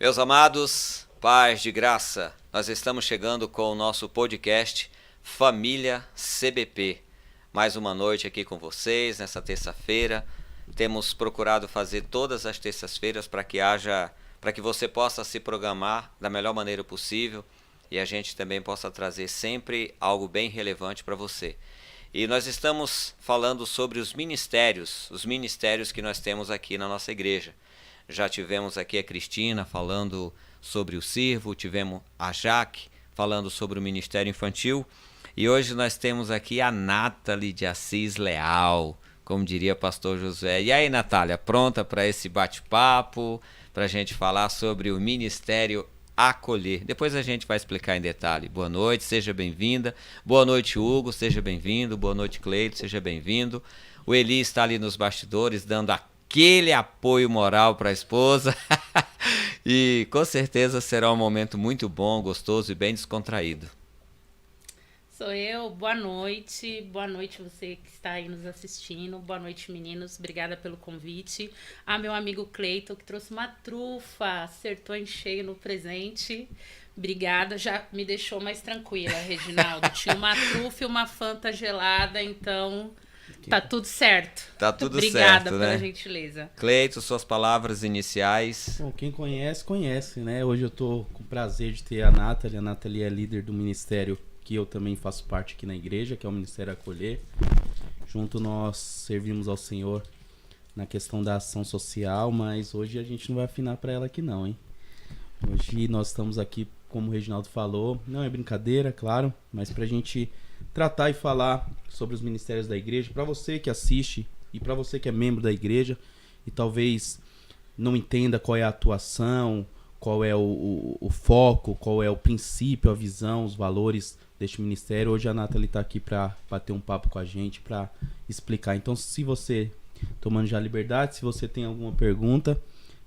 Meus amados, paz de graça, nós estamos chegando com o nosso podcast Família CBP. Mais uma noite aqui com vocês, nessa terça-feira. Temos procurado fazer todas as terças-feiras para que você possa se programar da melhor maneira possível e a gente também possa trazer sempre algo bem relevante para você. E nós estamos falando sobre os ministérios que nós temos aqui na nossa igreja. Já tivemos aqui a Cristina falando sobre o Sirvo, tivemos a Jaque falando sobre o Ministério Infantil e hoje nós temos aqui a Nathalie de Assis Leal, como diria o pastor Josué. E aí, Natália, pronta para esse bate-papo, para a gente falar sobre o Ministério Acolher? Depois a gente vai explicar em detalhe. Boa noite, seja bem-vinda. Boa noite, Hugo, seja bem-vindo. Boa noite, Cleito, seja bem-vindo. O Eli está ali nos bastidores dando aquele apoio moral para a esposa. E com certeza será um momento muito bom, gostoso e bem descontraído. Sou eu, boa noite você que está aí nos assistindo, boa noite meninos, obrigada pelo convite. Meu amigo Cleiton que trouxe uma trufa, acertou em cheio no presente, obrigada, já me deixou mais tranquila, Reginaldo, tinha uma trufa e uma Fanta gelada, então tá tudo certo. Tá tudo obrigada certo, pela né? gentileza. Cleiton, suas palavras iniciais. Bom, quem conhece, conhece, né? Hoje eu tô com o prazer de ter a Nathalie é líder do ministério que eu também faço parte aqui na igreja, que é o Ministério Acolher. Junto nós servimos ao Senhor na questão da ação social, mas hoje a gente não vai afinar para ela aqui não, hein? Hoje nós estamos aqui, como o Reginaldo falou, não é brincadeira, claro, mas pra gente tratar e falar sobre os ministérios da igreja, para você que assiste e para você que é membro da igreja e talvez não entenda qual é a atuação, qual é o foco, qual é o princípio, a visão, os valores deste ministério. Hoje a Nathalie está aqui para bater um papo com a gente, para explicar. Então, se você, tomando já a liberdade, se você tem alguma pergunta,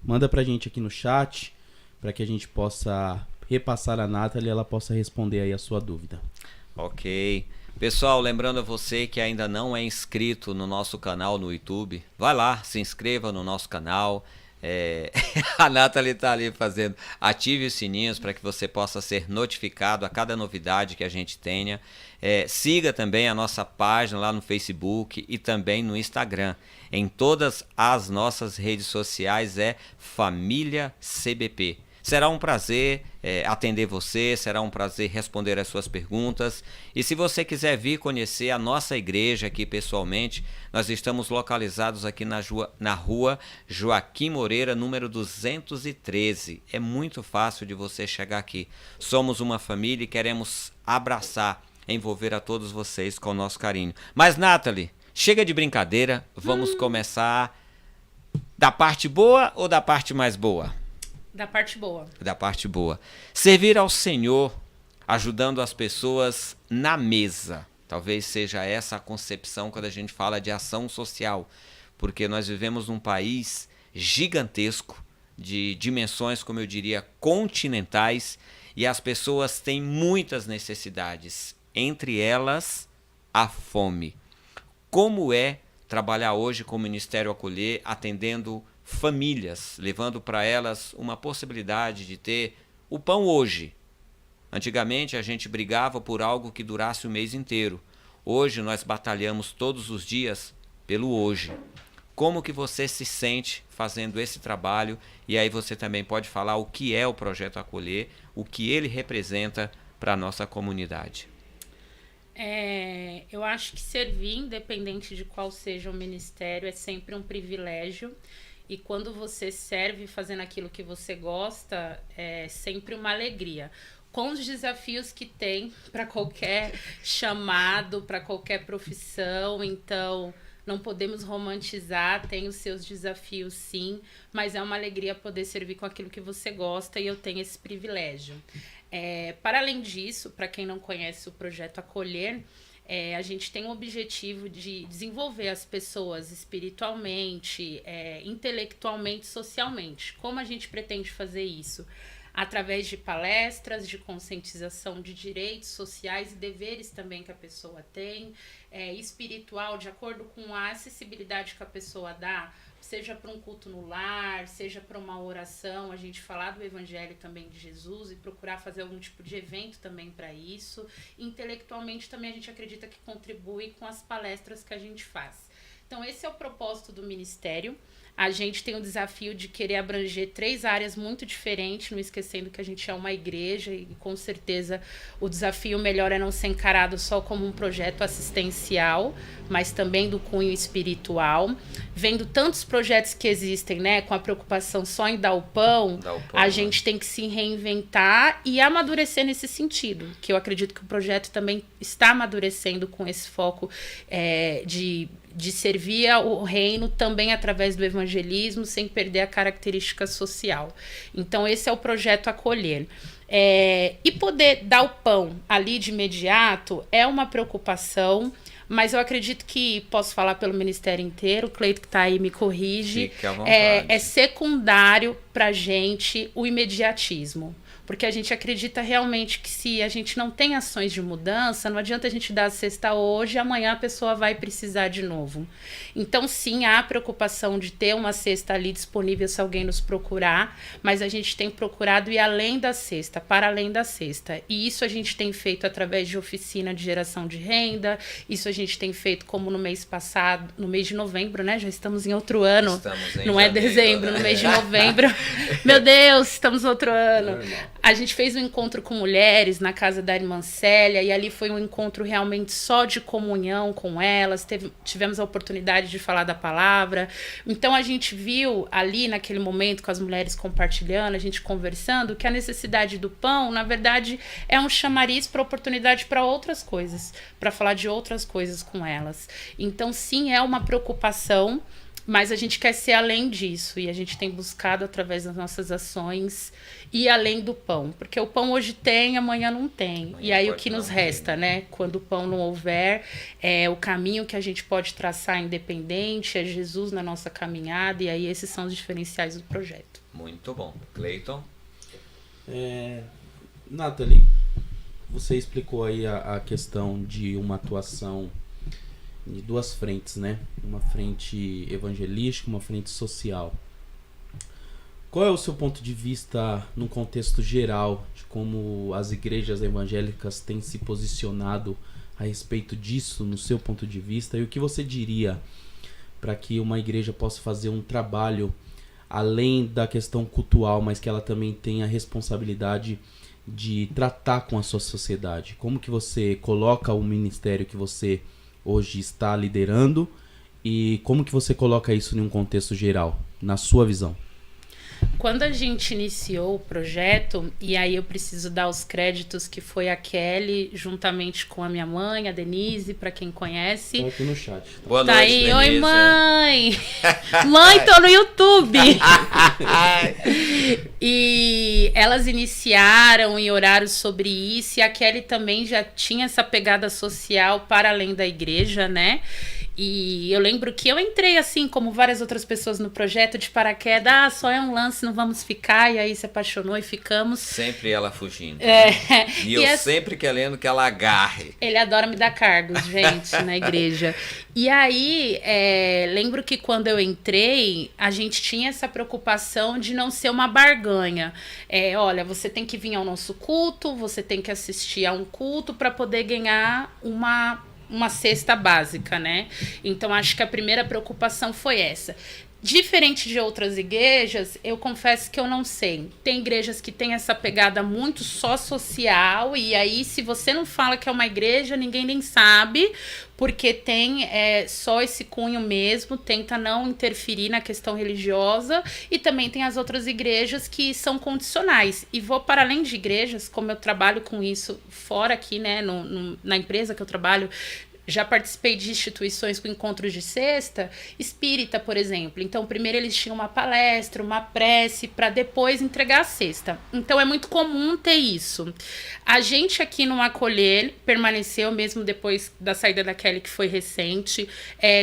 manda para a gente aqui no chat, para que a gente possa repassar a Nathalie e ela possa responder aí a sua dúvida. Ok. Pessoal, lembrando a você que ainda não é inscrito no nosso canal no YouTube, vai lá, se inscreva no nosso canal. A Nathalie está ali fazendo, ative os sininhos para que você possa ser notificado a cada novidade que a gente tenha. Siga também a nossa página lá no Facebook e também no Instagram. Em todas as nossas redes sociais é Família CBP. Será um prazer atender você, será um prazer responder as suas perguntas. E se você quiser vir conhecer a nossa igreja aqui pessoalmente, nós estamos localizados aqui na rua Joaquim Moreira, número 213. É muito fácil de você chegar aqui. Somos uma família e queremos abraçar, envolver a todos vocês com o nosso carinho. Mas, Nathalie, chega de brincadeira, vamos começar da parte boa ou da parte mais boa? Da parte boa. Da parte boa. Servir ao Senhor, ajudando as pessoas na mesa. Talvez seja essa a concepção quando a gente fala de ação social. Porque nós vivemos num país gigantesco, de dimensões, como eu diria, continentais. E as pessoas têm muitas necessidades. Entre elas, a fome. Como é trabalhar hoje com o Ministério Acolher, atendendo famílias, levando para elas uma possibilidade de ter o pão hoje. Antigamente a gente brigava por algo que durasse o mês inteiro. Hoje nós batalhamos todos os dias pelo hoje. Como que você se sente fazendo esse trabalho? E aí você também pode falar o que é o Projeto Acolher, o que ele representa para a nossa comunidade. Eu acho que servir, independente de qual seja o ministério, é sempre um privilégio. E quando você serve fazendo aquilo que você gosta, é sempre uma alegria. Com os desafios que tem para qualquer chamado, para qualquer profissão, então não podemos romantizar, tem os seus desafios sim, mas é uma alegria poder servir com aquilo que você gosta e eu tenho esse privilégio. Para além disso, para quem não conhece o Projeto Acolher, a gente tem o objetivo de desenvolver as pessoas espiritualmente, intelectualmente, socialmente. Como a gente pretende fazer isso? através de palestras, de conscientização de direitos sociais e deveres também que a pessoa tem, espiritual, de acordo com a acessibilidade que a pessoa dá, seja para um culto no lar, seja para uma oração, a gente falar do evangelho também de Jesus e procurar fazer algum tipo de evento também para isso. Intelectualmente também a gente acredita que contribui com as palestras que a gente faz. Então esse é o propósito do Ministério. A gente tem o desafio de querer abranger 3 áreas muito diferentes, não esquecendo que a gente é uma igreja e com certeza o desafio melhor é não ser encarado só como um projeto assistencial, mas também do cunho espiritual. Vendo tantos projetos que existem, né, com a preocupação só em dar o pão, a gente tem que se reinventar e amadurecer nesse sentido, que eu acredito que o projeto também está amadurecendo com esse foco de servir ao reino também através do evangelismo, sem perder a característica social. Então, esse é o projeto Acolher. E poder dar o pão ali de imediato é uma preocupação, mas eu acredito que, posso falar pelo Ministério inteiro, o Cleito que está aí me corrige, fique à vontade. É secundário para a gente o imediatismo. Porque a gente acredita realmente que se a gente não tem ações de mudança, não adianta a gente dar a cesta hoje e amanhã a pessoa vai precisar de novo. Então, sim, há a preocupação de ter uma cesta ali disponível se alguém nos procurar, mas a gente tem procurado ir além da cesta, para além da cesta. E isso a gente tem feito através de oficina de geração de renda, isso a gente tem feito como no mês passado, no mês de novembro, né? Já estamos em outro ano. Não é dezembro, no mês de novembro. Meu Deus, estamos no outro ano. A gente fez um encontro com mulheres na casa da irmã Célia, e ali foi um encontro realmente só de comunhão com elas, tivemos a oportunidade de falar da palavra. Então a gente viu ali naquele momento com as mulheres compartilhando, a gente conversando, que a necessidade do pão, na verdade, é um chamariz para oportunidade para outras coisas, para falar de outras coisas com elas. Então sim, é uma preocupação, mas a gente quer ser além disso, e a gente tem buscado através das nossas ações ir além do pão, porque o pão hoje tem, amanhã não tem. Amanhã e aí o que não nos tem, resta, né? Quando o pão não houver, o caminho que a gente pode traçar independente, é Jesus na nossa caminhada, e aí esses são os diferenciais do projeto. Muito bom. Cleiton? Nathalie, você explicou aí a questão de uma atuação de 2 frentes, né? Uma frente evangelística, uma frente social. Qual é o seu ponto de vista no contexto geral de como as igrejas evangélicas têm se posicionado a respeito disso, no seu ponto de vista? E o que você diria para que uma igreja possa fazer um trabalho além da questão cultural, mas que ela também tenha a responsabilidade de tratar com a sua sociedade? Como que você coloca o ministério que você hoje está liderando e como que você coloca isso em um contexto geral, na sua visão? Quando a gente iniciou o projeto, e aí eu preciso dar os créditos, que foi a Kelly, juntamente com a minha mãe, a Denise, para quem conhece. Tô aqui no chat. Boa Tá noite, aí, Denise. oi mãe! Mãe, tô no YouTube! E elas iniciaram e oraram sobre isso, e a Kelly também já tinha essa pegada social para além da igreja, né? E eu lembro que eu entrei assim, como várias outras pessoas no projeto, de paraquedas, só é um lance, não vamos ficar, e aí se apaixonou e ficamos. Sempre ela fugindo. Né? E eu sempre querendo que ela agarre. Ele adora me dar cargos, gente, na igreja. E aí, lembro que quando eu entrei, a gente tinha essa preocupação de não ser uma barganha. Olha, você tem que vir ao nosso culto, você tem que assistir a um culto para poder ganhar uma cesta básica, né? Então, acho que a primeira preocupação foi essa. Diferente de outras igrejas, eu confesso que eu não sei. Tem igrejas que têm essa pegada muito só social, e aí se você não fala que é uma igreja, ninguém nem sabe, porque tem só esse cunho mesmo, tenta não interferir na questão religiosa, e também tem as outras igrejas que são condicionais. E vou para além de igrejas, como eu trabalho com isso fora aqui, né, na empresa que eu trabalho, já participei de instituições com encontros de sexta, espírita, por exemplo. Então, primeiro eles tinham uma palestra, uma prece, para depois entregar a cesta. Então, é muito comum ter isso. A gente aqui no Acolher permaneceu, mesmo depois da saída da Kelly, que foi recente,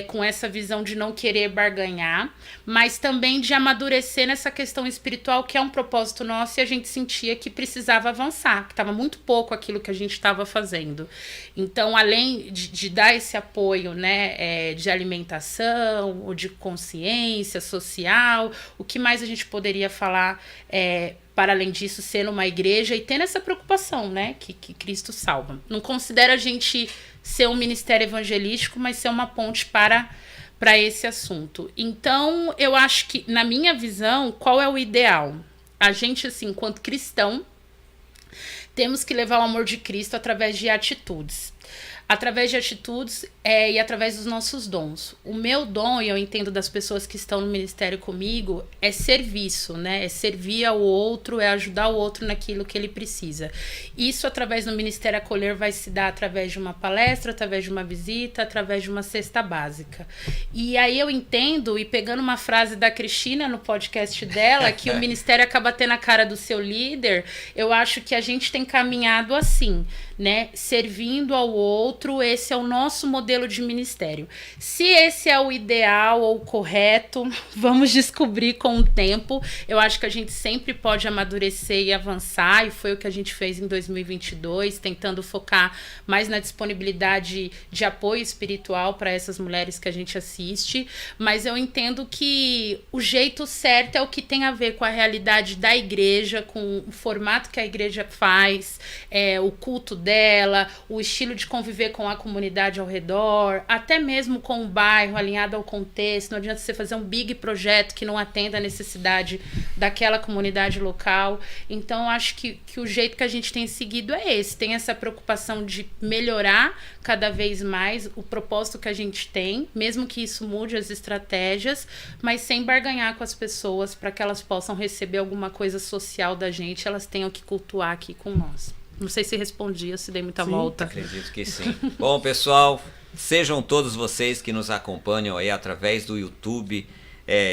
com essa visão de não querer barganhar, mas também de amadurecer nessa questão espiritual, que é um propósito nosso, e a gente sentia que precisava avançar, que estava muito pouco aquilo que a gente estava fazendo. Então, além de dar esse apoio, né, de alimentação, ou de consciência social, o que mais a gente poderia falar, para além disso, ser uma igreja e tendo essa preocupação, né, que Cristo salva. Não considero a gente ser um ministério evangelístico, mas ser uma ponte para esse assunto. Então, eu acho que, na minha visão, qual é o ideal? A gente, assim, enquanto cristão, temos que levar o amor de Cristo através de atitudes. Através de atitudes e através dos nossos dons. O meu dom, e eu entendo das pessoas que estão no ministério comigo, é serviço, né? É servir ao outro, é ajudar o outro naquilo que ele precisa. Isso, através do Ministério Acolher, vai se dar através de uma palestra, através de uma visita, através de uma cesta básica. E aí eu entendo, e pegando uma frase da Cristina no podcast dela, que o ministério acaba tendo a cara do seu líder, eu acho que a gente tem caminhado assim, né? Servindo ao outro, esse é o nosso modelo de ministério. Se esse é o ideal ou o correto, vamos descobrir com o tempo. Eu acho que a gente sempre pode amadurecer e avançar, e foi o que a gente fez em 2022, tentando focar mais na disponibilidade de apoio espiritual para essas mulheres que a gente assiste, mas eu entendo que o jeito certo é o que tem a ver com a realidade da igreja, com o formato que a igreja faz, o culto dela, o estilo de conviver com a comunidade ao redor, até mesmo com o bairro, alinhado ao contexto. Não adianta você fazer um big projeto que não atenda a necessidade daquela comunidade local. Então, eu acho que o jeito que a gente tem seguido é esse. Tem essa preocupação de melhorar cada vez mais o propósito que a gente tem, mesmo que isso mude as estratégias, mas sem barganhar com as pessoas para que elas possam receber alguma coisa social da gente, elas tenham que cultuar aqui com nós. Não sei se respondi ou se dei muita volta. Acredito que sim. Bom, pessoal, sejam todos vocês que nos acompanham aí através do YouTube,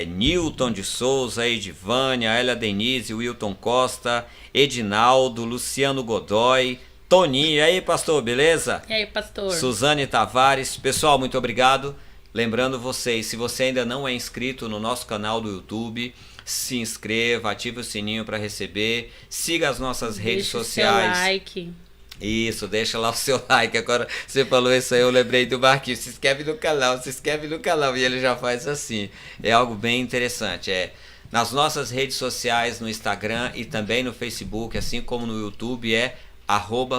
Nilton de Souza, Edivânia, Elia Denise, Wilton Costa, Edinaldo, Luciano Godoy, Toninho. E aí, pastor, beleza? E aí, pastor? Suzane Tavares. Pessoal, muito obrigado. Lembrando vocês, se você ainda não é inscrito no nosso canal do YouTube, se inscreva, ative o sininho para receber, siga as nossas redes sociais. Seu like. Isso, deixa lá o seu like. Agora você falou isso aí, eu lembrei do Marquinhos. Se inscreve no canal, e ele já faz assim. É algo bem interessante. Nas nossas redes sociais, no Instagram e também no Facebook, assim como no YouTube,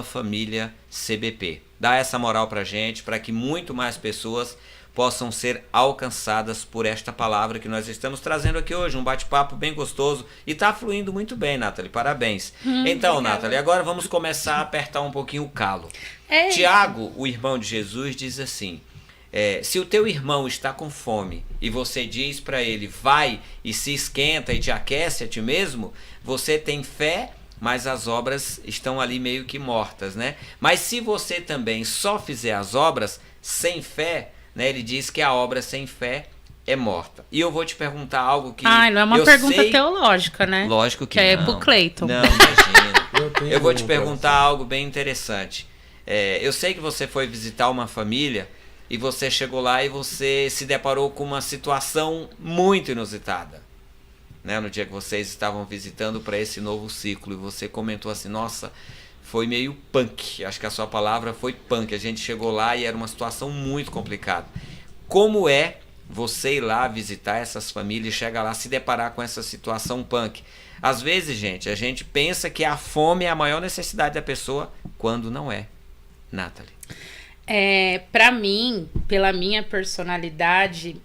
@família-cbp. Dá essa moral pra gente, para que muito mais pessoas possam ser alcançadas por esta palavra que nós estamos trazendo aqui hoje, um bate-papo bem gostoso, e tá fluindo muito bem, Nathalie, parabéns. Então, obrigada. Nathalie, agora vamos começar a apertar um pouquinho o calo. Tiago, o irmão de Jesus, diz assim, se o teu irmão está com fome e você diz para ele, vai e se esquenta e te aquece a ti mesmo, você tem fé, mas as obras estão ali meio que mortas, né? Mas se você também só fizer as obras sem fé, né, ele diz que a obra sem fé é morta. E eu vou te perguntar algo que... não é uma pergunta teológica, né? Lógico que não. É pro Cleiton. Não, imagina. Eu vou te perguntar algo bem interessante. Eu sei que você foi visitar uma família e você chegou lá e você se deparou com uma situação muito inusitada, né? No dia que vocês estavam visitando para esse novo ciclo, e você comentou assim, nossa... Foi meio punk, acho que a sua palavra foi punk. A gente chegou lá e era uma situação muito complicada. Como é você ir lá visitar essas famílias, chegar lá, se deparar com essa situação punk? Às vezes, gente, a gente pensa que a fome é a maior necessidade da pessoa, quando não é. Nathalie. Para mim, pela minha personalidade,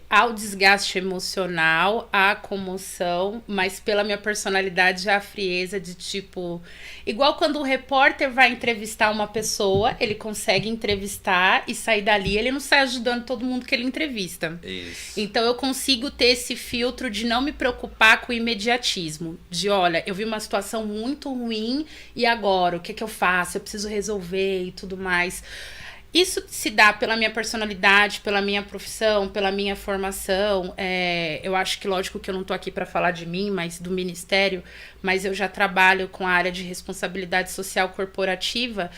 há o desgaste emocional, há a comoção, mas pela minha personalidade há a frieza de tipo... Igual quando um repórter vai entrevistar uma pessoa, ele consegue entrevistar e sair dali, ele não sai ajudando todo mundo que ele entrevista. Isso. Então eu consigo ter esse filtro de não me preocupar com o imediatismo. De, olha, eu vi uma situação muito ruim e agora, o que eu faço? Eu preciso resolver e tudo mais... Isso se dá pela minha personalidade, pela minha profissão, pela minha formação. Eu acho que, lógico que eu não estou aqui para falar de mim, mas do Ministério, mas eu já trabalho com a área de responsabilidade social corporativa,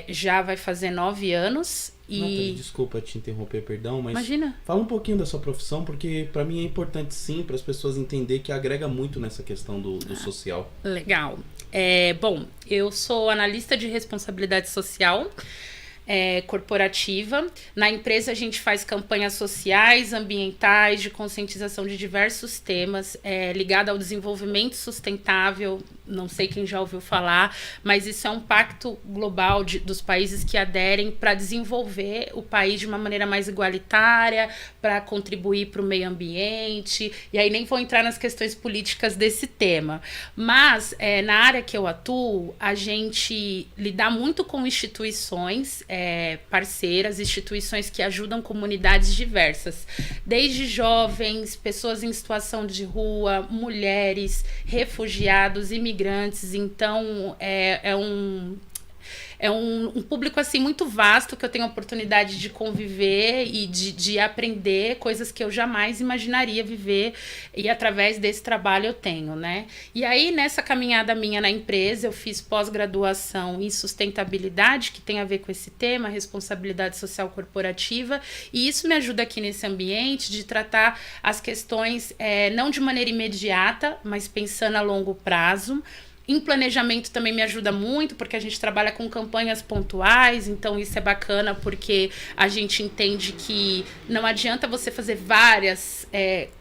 já vai fazer 9 anos. Nathalie, desculpa te interromper, perdão, mas imagina. Fala um pouquinho da sua profissão, porque para mim é importante sim, para as pessoas entenderem que agrega muito nessa questão do social. Legal. Bom, eu sou analista de responsabilidade social corporativa. Na empresa a gente faz campanhas sociais, ambientais, de conscientização de diversos temas, ligado ao desenvolvimento sustentável. Não sei quem já ouviu falar, mas isso é um pacto global dos países que aderem para desenvolver o país de uma maneira mais igualitária, para contribuir para o meio ambiente. E aí nem vou entrar nas questões políticas desse tema. Mas na área que eu atuo, a gente lida muito com instituições parceiras, instituições que ajudam comunidades diversas, desde jovens, pessoas em situação de rua, mulheres, refugiados, imigrantes. Então é um público assim muito vasto que eu tenho a oportunidade de conviver e de aprender coisas que eu jamais imaginaria viver, e através desse trabalho eu tenho, né? E aí, nessa caminhada minha na empresa, eu fiz pós-graduação em sustentabilidade, que tem a ver com esse tema, responsabilidade social corporativa, e isso me ajuda aqui nesse ambiente de tratar as questões não de maneira imediata, mas pensando a longo prazo. Em planejamento também me ajuda muito, porque a gente trabalha com campanhas pontuais, então isso é bacana porque a gente entende que não adianta você fazer várias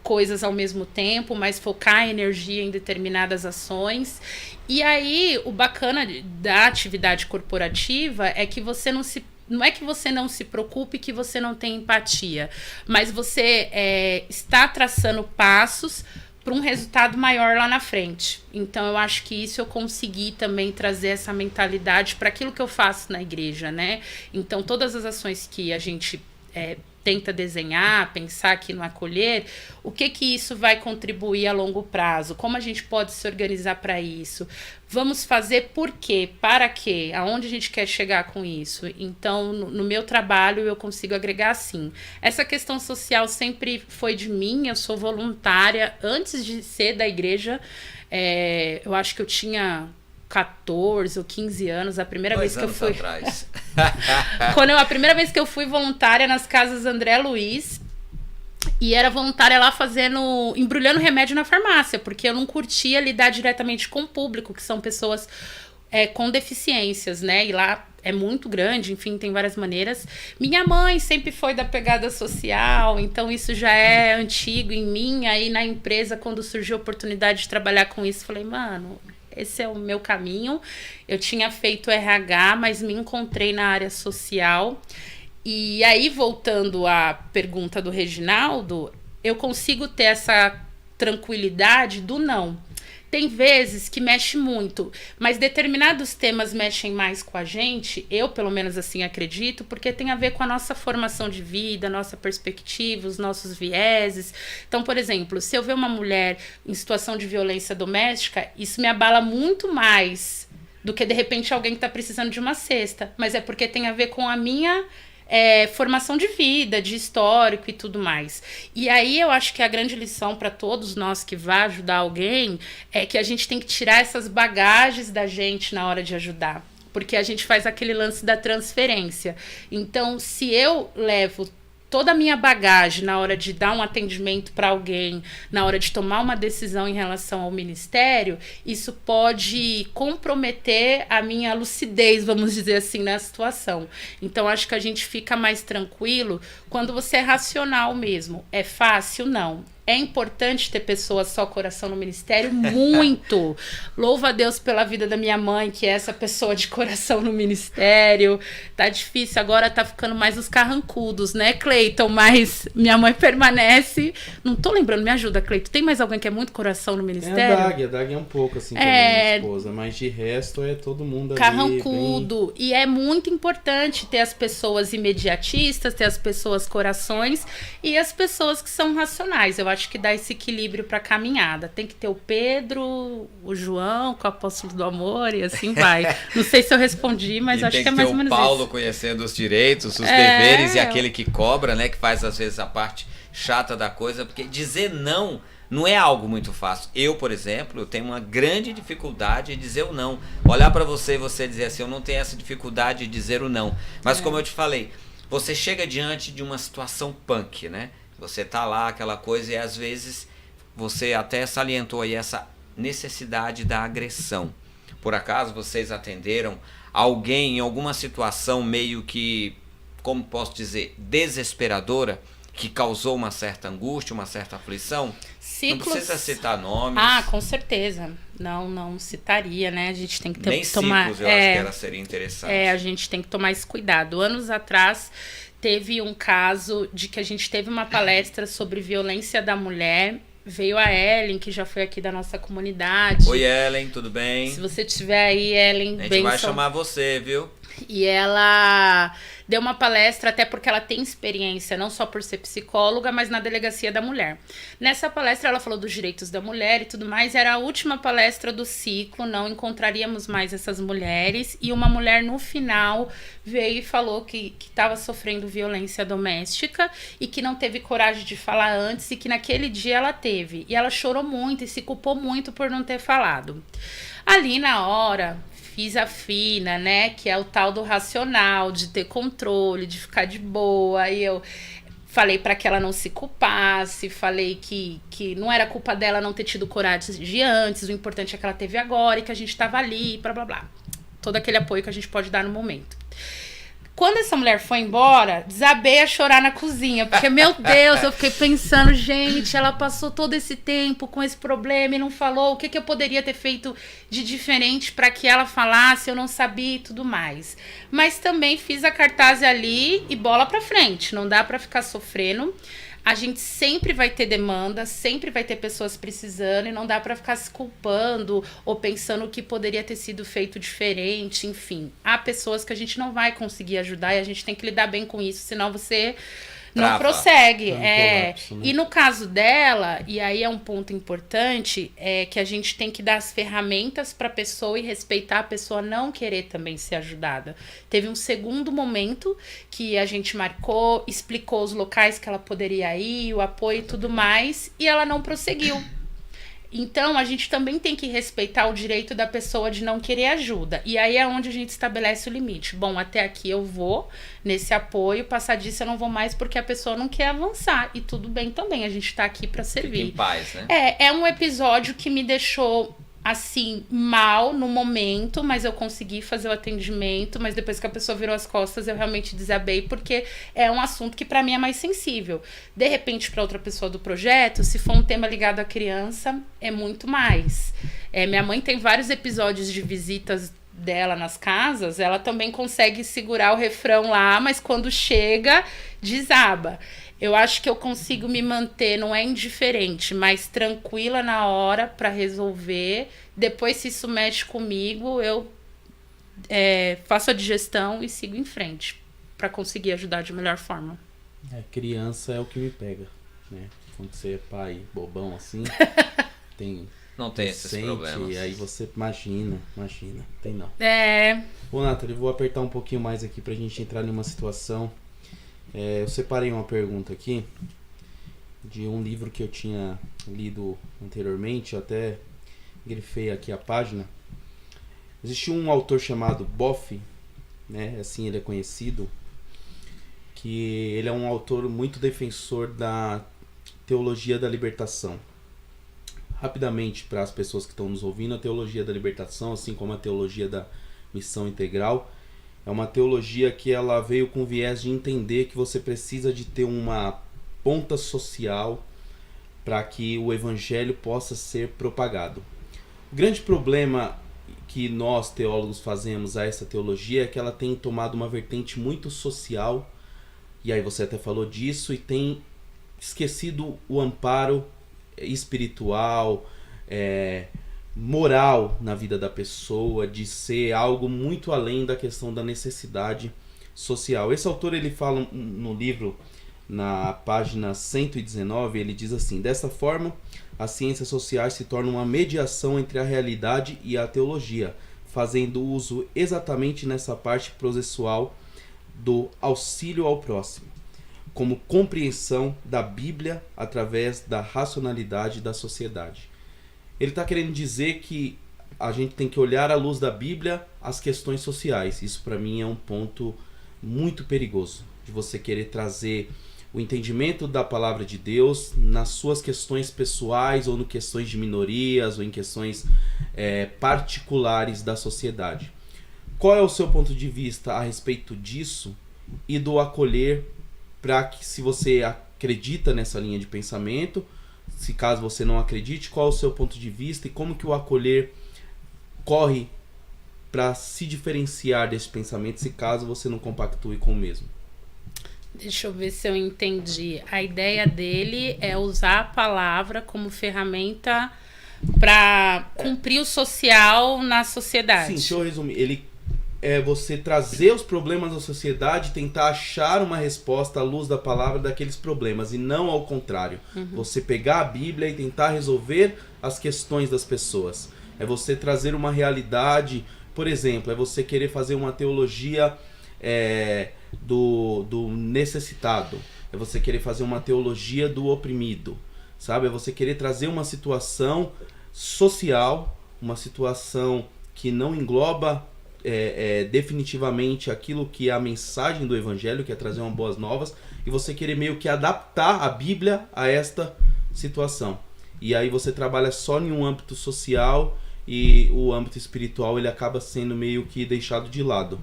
coisas ao mesmo tempo, mas focar a energia em determinadas ações. E aí, o bacana da atividade corporativa é que você não é que você não se preocupe, que você não tem empatia, mas você está traçando passos para um resultado maior lá na frente. Então, eu acho que isso eu consegui também trazer essa mentalidade para aquilo que eu faço na igreja, né? Então, todas as ações que a gente tenta desenhar, pensar aqui no acolher, o que isso vai contribuir a longo prazo? Como a gente pode se organizar para isso? Vamos fazer por quê? Para quê? Aonde a gente quer chegar com isso? Então, no meu trabalho, eu consigo agregar sim. Essa questão social sempre foi de mim, eu sou voluntária. Antes de ser da igreja, eu acho que eu tinha 14 ou 15 anos, a primeira vez que eu fui... atrás. A primeira vez que eu fui voluntária nas casas André Luiz, e era voluntária lá embrulhando remédio na farmácia, porque eu não curtia lidar diretamente com o público, que são pessoas com deficiências, né? E lá é muito grande, enfim, tem várias maneiras. Minha mãe sempre foi da pegada social, então isso já é antigo em mim. Aí na empresa, quando surgiu a oportunidade de trabalhar com isso, falei, mano, esse é o meu caminho. Eu tinha feito RH, mas me encontrei na área social. E aí, voltando à pergunta do Reginaldo, eu consigo ter essa tranquilidade do não. Tem vezes que mexe muito, mas determinados temas mexem mais com a gente, eu pelo menos assim acredito, porque tem a ver com a nossa formação de vida, nossa perspectiva, os nossos vieses. Então, por exemplo, se eu ver uma mulher em situação de violência doméstica, isso me abala muito mais do que de repente alguém que está precisando de uma cesta, mas é porque tem a ver com a minha formação de vida, de histórico e tudo mais. E aí eu acho que a grande lição para todos nós que vai ajudar alguém é que a gente tem que tirar essas bagagens da gente na hora de ajudar, porque a gente faz aquele lance da transferência. Então, se eu levo toda a minha bagagem na hora de dar um atendimento para alguém, na hora de tomar uma decisão em relação ao ministério, isso pode comprometer a minha lucidez, vamos dizer assim, na situação. Então, acho que a gente fica mais tranquilo quando você é racional mesmo. É fácil? Não. É importante ter pessoas só coração no ministério? Muito! Louva a Deus pela vida da minha mãe, que é essa pessoa de coração no ministério. Tá difícil, agora tá ficando mais os carrancudos, né, Cleiton? Mas minha mãe permanece. Não tô lembrando, me ajuda, Cleiton. Tem mais alguém que é muito coração no ministério? A Dag é um pouco assim, como minha esposa, mas de resto é todo mundo ali. Carrancudo. Bem... E é muito importante ter as pessoas imediatistas, ter as pessoas corações e as pessoas que são racionais. Eu acho que dá esse equilíbrio para a caminhada. Tem que ter o Pedro, o João, com o apóstolo do amor e assim vai. Não sei se eu respondi, mas acho que é mais ou menos isso. Tem que ter o Paulo conhecendo os direitos, os deveres e aquele que cobra, né? Que faz às vezes a parte chata da coisa, porque dizer não é algo muito fácil. Eu, por exemplo, eu tenho uma grande dificuldade de dizer o não. Olhar para você e você dizer assim, eu não tenho essa dificuldade de dizer o não. Mas como eu te falei, você chega diante de uma situação punk, né? Você tá lá, aquela coisa, e às vezes você até salientou aí essa necessidade da agressão. Por acaso vocês atenderam alguém em alguma situação meio que, como posso dizer, desesperadora, que causou uma certa angústia, uma certa aflição? Ciclos... Não precisa citar nomes. Ah, com certeza. Não citaria, né? A gente tem que Nem tomar... ciclos, eu acho que seria interessante. A gente tem que tomar esse cuidado. Anos atrás, teve um caso de que a gente teve uma palestra sobre violência da mulher. Veio a Ellen, que já foi aqui da nossa comunidade. Oi, Ellen, tudo bem? Se você estiver aí, Ellen, a gente vai chamar você, viu? E ela deu uma palestra, até porque ela tem experiência, não só por ser psicóloga, mas na Delegacia da Mulher. Nessa palestra ela falou dos direitos da mulher e tudo mais, era a última palestra do ciclo, não encontraríamos mais essas mulheres, e uma mulher no final veio e falou que estava sofrendo violência doméstica e que não teve coragem de falar antes, e que naquele dia ela teve. E ela chorou muito e se culpou muito por não ter falado. Ali na hora... fiz a fina, né, que é o tal do racional, de ter controle, de ficar de boa, e eu falei para que ela não se culpasse, falei que não era culpa dela não ter tido coragem de antes, o importante é que ela teve agora e que a gente tava ali, blá blá blá. Todo aquele apoio que a gente pode dar no momento. Quando essa mulher foi embora, desabei a chorar na cozinha, porque, meu Deus, eu fiquei pensando, gente, ela passou todo esse tempo com esse problema e não falou, o que eu poderia ter feito de diferente para que ela falasse, eu não sabia e tudo mais. Mas também fiz a cartaz ali e bola pra frente, não dá pra ficar sofrendo. A gente sempre vai ter demanda, sempre vai ter pessoas precisando e não dá para ficar se culpando ou pensando que poderia ter sido feito diferente, enfim. Há pessoas que a gente não vai conseguir ajudar e a gente tem que lidar bem com isso, senão você não prossegue. Colapso, né? E no caso dela, e aí é um ponto importante, é que a gente tem que dar as ferramentas para a pessoa e respeitar a pessoa não querer também ser ajudada. Teve um segundo momento que a gente marcou, explicou os locais que ela poderia ir, o apoio e tudo mais, e ela não prosseguiu. Então, a gente também tem que respeitar o direito da pessoa de não querer ajuda. E aí é onde a gente estabelece o limite. Bom, até aqui eu vou nesse apoio, passar disso eu não vou mais porque a pessoa não quer avançar. E tudo bem também, a gente tá aqui pra servir. Fica em paz, né? É um episódio que me deixou... assim, mal no momento, mas eu consegui fazer o atendimento, mas depois que a pessoa virou as costas, eu realmente desabei, porque é um assunto que pra mim é mais sensível. De repente, pra outra pessoa do projeto, se for um tema ligado à criança, é muito mais. Minha mãe tem vários episódios de visitas dela nas casas, ela também consegue segurar o refrão lá, mas quando chega, desaba. Eu acho que eu consigo me manter, não é indiferente, mas tranquila na hora para resolver. Depois, se isso mexe comigo, eu faço a digestão e sigo em frente para conseguir ajudar de melhor forma. Criança é o que me pega, né? Quando você é pai bobão assim, não tem esses problemas. E aí você imagina, tem não. Ô, Nathalie, vou apertar um pouquinho mais aqui pra gente entrar numa situação. Eu separei uma pergunta aqui de um livro que eu tinha lido anteriormente, eu até grifei aqui a página. Existe um autor chamado Boff, né? Assim ele é conhecido, que ele é um autor muito defensor da teologia da libertação. Rapidamente, para as pessoas que estão nos ouvindo, a teologia da libertação, assim como a teologia da missão integral, é uma teologia que ela veio com viés de entender que você precisa de ter uma ponta social para que o evangelho possa ser propagado. O grande problema que nós teólogos fazemos a essa teologia é que ela tem tomado uma vertente muito social, e aí você até falou disso, e tem esquecido o amparo espiritual, moral na vida da pessoa, de ser algo muito além da questão da necessidade social. Esse autor ele fala no livro na página 119, ele diz assim: dessa forma, as ciências sociais se tornam uma mediação entre a realidade e a teologia, fazendo uso exatamente nessa parte processual do auxílio ao próximo, como compreensão da Bíblia através da racionalidade da sociedade. Ele está querendo dizer que a gente tem que olhar à luz da Bíblia as questões sociais. Isso para mim é um ponto muito perigoso, de você querer trazer o entendimento da palavra de Deus nas suas questões pessoais, ou em questões de minorias, ou em questões particulares da sociedade. Qual é o seu ponto de vista a respeito disso e do acolher, para que, se você acredita nessa linha de pensamento, se caso você não acredite, qual é o seu ponto de vista e como que o acolher corre para se diferenciar desse pensamento, se caso você não compactue com o mesmo? Deixa eu ver se eu entendi. A ideia dele é usar a palavra como ferramenta para cumprir o social na sociedade. Sim, deixa eu resumir. Ele é você trazer os problemas da sociedade e tentar achar uma resposta à luz da palavra daqueles problemas, e não ao contrário. Você pegar a Bíblia e tentar resolver as questões das pessoas. É você trazer uma realidade, por exemplo, é você querer fazer uma teologia do necessitado, é você querer fazer uma teologia do oprimido, sabe? É você querer trazer uma situação social, uma situação que não engloba definitivamente aquilo que é a mensagem do Evangelho, que é trazer uma boas novas, e você querer meio que adaptar a Bíblia a esta situação. E aí você trabalha só em um âmbito social, e o âmbito espiritual ele acaba sendo meio que deixado de lado.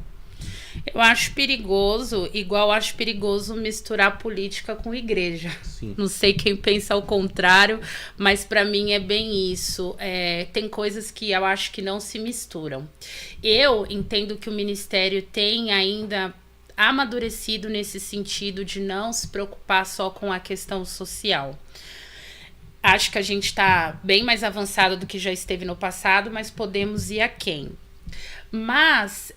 Eu acho perigoso, igual acho perigoso misturar política com igreja. Sim. Não sei quem pensa ao contrário, mas para mim é bem isso. Tem coisas que eu acho que não se misturam. Eu entendo que o ministério tem ainda amadurecido nesse sentido de não se preocupar só com a questão social. Acho que a gente está bem mais avançado do que já esteve no passado, mas podemos ir aquém. Mas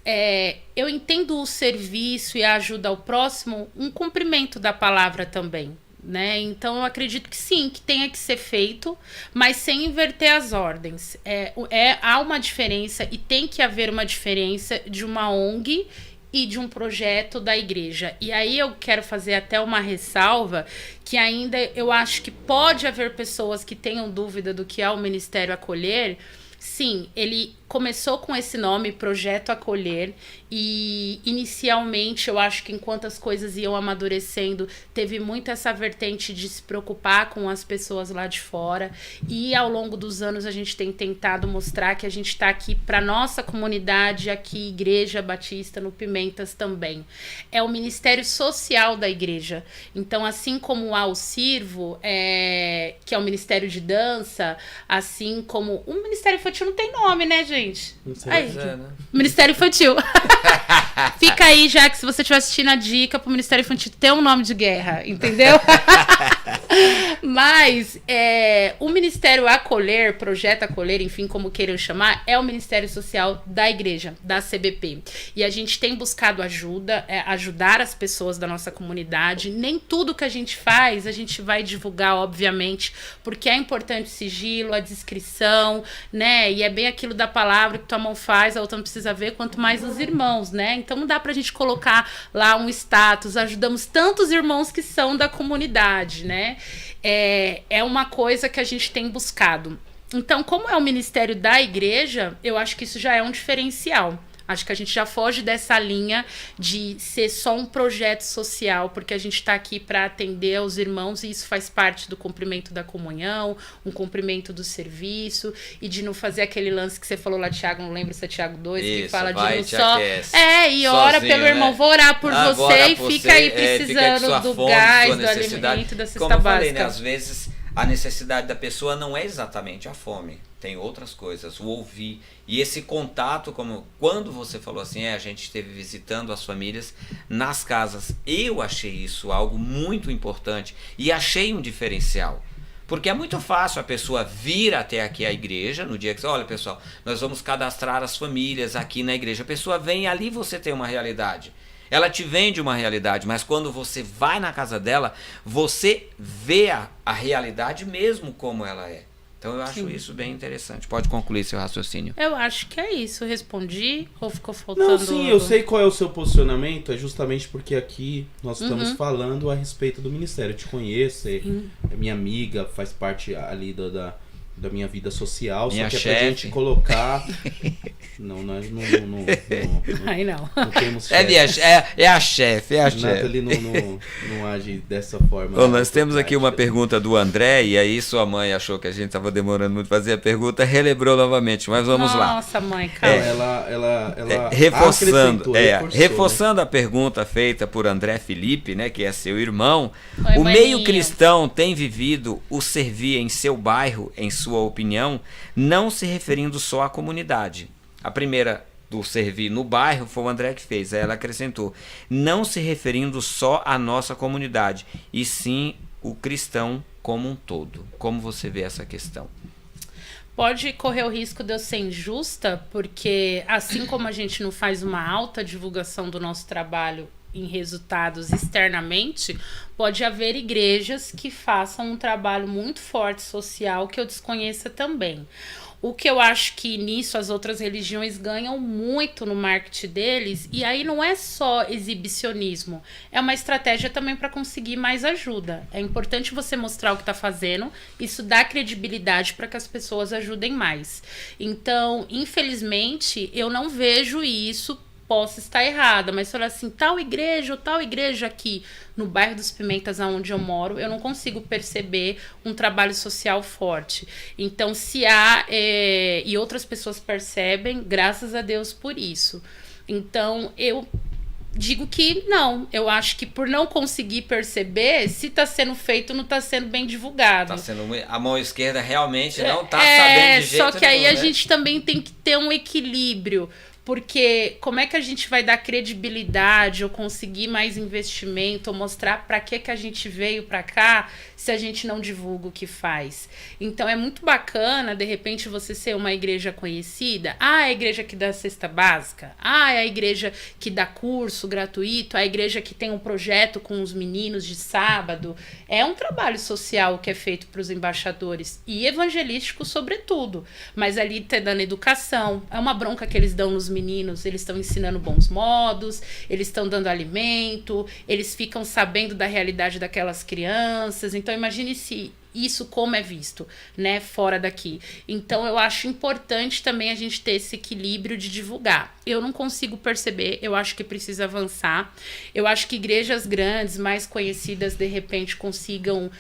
eu entendo o serviço e a ajuda ao próximo um cumprimento da palavra também, né? Então eu acredito que sim, que tenha que ser feito, mas sem inverter as ordens. Há uma diferença, e tem que haver uma diferença de uma ONG e de um projeto da igreja. E aí eu quero fazer até uma ressalva, que ainda eu acho que pode haver pessoas que tenham dúvida do que é o Ministério Acolher. Sim, ele começou com esse nome, Projeto Acolher, e inicialmente eu acho que enquanto as coisas iam amadurecendo, teve muito essa vertente de se preocupar com as pessoas lá de fora, e ao longo dos anos a gente tem tentado mostrar que a gente está aqui para nossa comunidade, aqui Igreja Batista no Pimentas também. É o ministério social da igreja, então assim como há o Sirvo, que é o ministério de dança, assim como o ministério infantil não tem nome, né, gente? Aí, né? Ministério Infantil. Fica aí, já que se você estiver assistindo a dica pro Ministério Infantil ter um nome de guerra, entendeu? Mas o Ministério Acolher, Projeto Acolher, enfim, como queiram chamar, é o Ministério Social da Igreja, da CBP. E a gente tem buscado ajudar as pessoas da nossa comunidade. Nem tudo que a gente faz, a gente vai divulgar, obviamente, porque é importante o sigilo, a descrição, né? E é bem aquilo da palavra que tua mão faz, a outra não precisa ver, quanto mais os irmãos, né? Então não dá pra gente colocar lá um status, ajudamos tantos irmãos que são da comunidade, né? É uma coisa que a gente tem buscado. Então, como é o ministério da igreja, eu acho que isso já é um diferencial. Acho que a gente já foge dessa linha de ser só um projeto social, porque a gente está aqui para atender aos irmãos, e isso faz parte do cumprimento da comunhão, um cumprimento do serviço, e de não fazer aquele lance que você falou lá, Tiago, não lembro se é Tiago 2, isso, que fala vai, de não só... e ora pelo irmão, né? vou orar por você, e por fica aí precisando do fome, gás, do necessidade. alimento, da cesta Como eu básica. falei, né? Às vezes a necessidade da pessoa não é exatamente a fome. Tem outras coisas, o ouvir. E esse contato, como quando você falou assim, a gente esteve visitando as famílias nas casas. Eu achei isso algo muito importante e achei um diferencial. Porque é muito fácil a pessoa vir até aqui à igreja, no dia que você, olha pessoal, nós vamos cadastrar as famílias aqui na igreja. A pessoa vem e ali você tem uma realidade. Ela te vende uma realidade, mas quando você vai na casa dela, você vê a realidade mesmo como ela é. Então eu acho isso bem interessante. Pode concluir seu raciocínio. Eu acho que é isso. Respondi ou ficou faltando? Não, sim, eu sei qual é o seu posicionamento. É justamente porque aqui nós estamos falando a respeito do ministério. Eu te conheço, é minha amiga, faz parte ali da minha vida social. Minha só que chefe. É pra gente colocar... Não, nós não Aí não. temos É a chefe, é a chefe. Nathalie não age dessa forma. Bom, nós temos aqui uma pergunta do André, e aí sua mãe achou que a gente estava demorando muito fazer a pergunta, relembrou novamente, mas vamos lá. Nossa, mãe, calma. Ela Reforçando a pergunta feita por André Felipe, né, que é seu irmão, Oi, o meio maninho. cristão tem vivido o servir em seu bairro, em sua opinião, não se referindo só à comunidade. A primeira do servir no bairro foi o André que fez, aí ela acrescentou, não se referindo só à nossa comunidade, e sim o cristão como um todo. Como você vê essa questão? Pode correr o risco de eu ser injusta, porque assim como a gente não faz uma alta divulgação do nosso trabalho em resultados externamente, pode haver igrejas que façam um trabalho muito forte social que eu desconheça também. O que eu acho que nisso as outras religiões ganham muito no marketing deles, e aí não é só exibicionismo, é uma estratégia também para conseguir mais ajuda. É importante você mostrar o que está fazendo, isso dá credibilidade para que as pessoas ajudem mais. Então, infelizmente, eu não vejo isso. Posso estar errada, mas falar assim, tal igreja ou tal igreja aqui no bairro dos Pimentas, onde eu moro, eu não consigo perceber um trabalho social forte. Então, se há, e outras pessoas percebem, graças a Deus por isso. Então, eu digo que não, eu acho que por não conseguir perceber, se está sendo feito, não está sendo bem divulgado. Tá sendo, a mão esquerda realmente não está sabendo de jeito só que aí nenhum, a gente também tem que ter um equilíbrio. Porque como é que a gente vai dar credibilidade ou conseguir mais investimento ou mostrar para que a gente veio para cá se a gente não divulga o que faz? Então é muito bacana, de repente, você ser uma igreja conhecida. Ah, é a igreja que dá cesta básica. Ah, é a igreja que dá curso gratuito. A igreja que tem um projeto com os meninos de sábado. É um trabalho social que é feito para os embaixadores e evangelístico sobretudo. Mas ali tá dando educação. É uma bronca que eles dão nos meninos, eles estão ensinando bons modos, eles estão dando alimento, eles ficam sabendo da realidade daquelas crianças. Então imagine se isso como é visto, né, fora daqui. Então eu acho importante também a gente ter esse equilíbrio de divulgar. Eu não consigo perceber, eu acho que precisa avançar. Eu acho que igrejas grandes, mais conhecidas, de repente consigam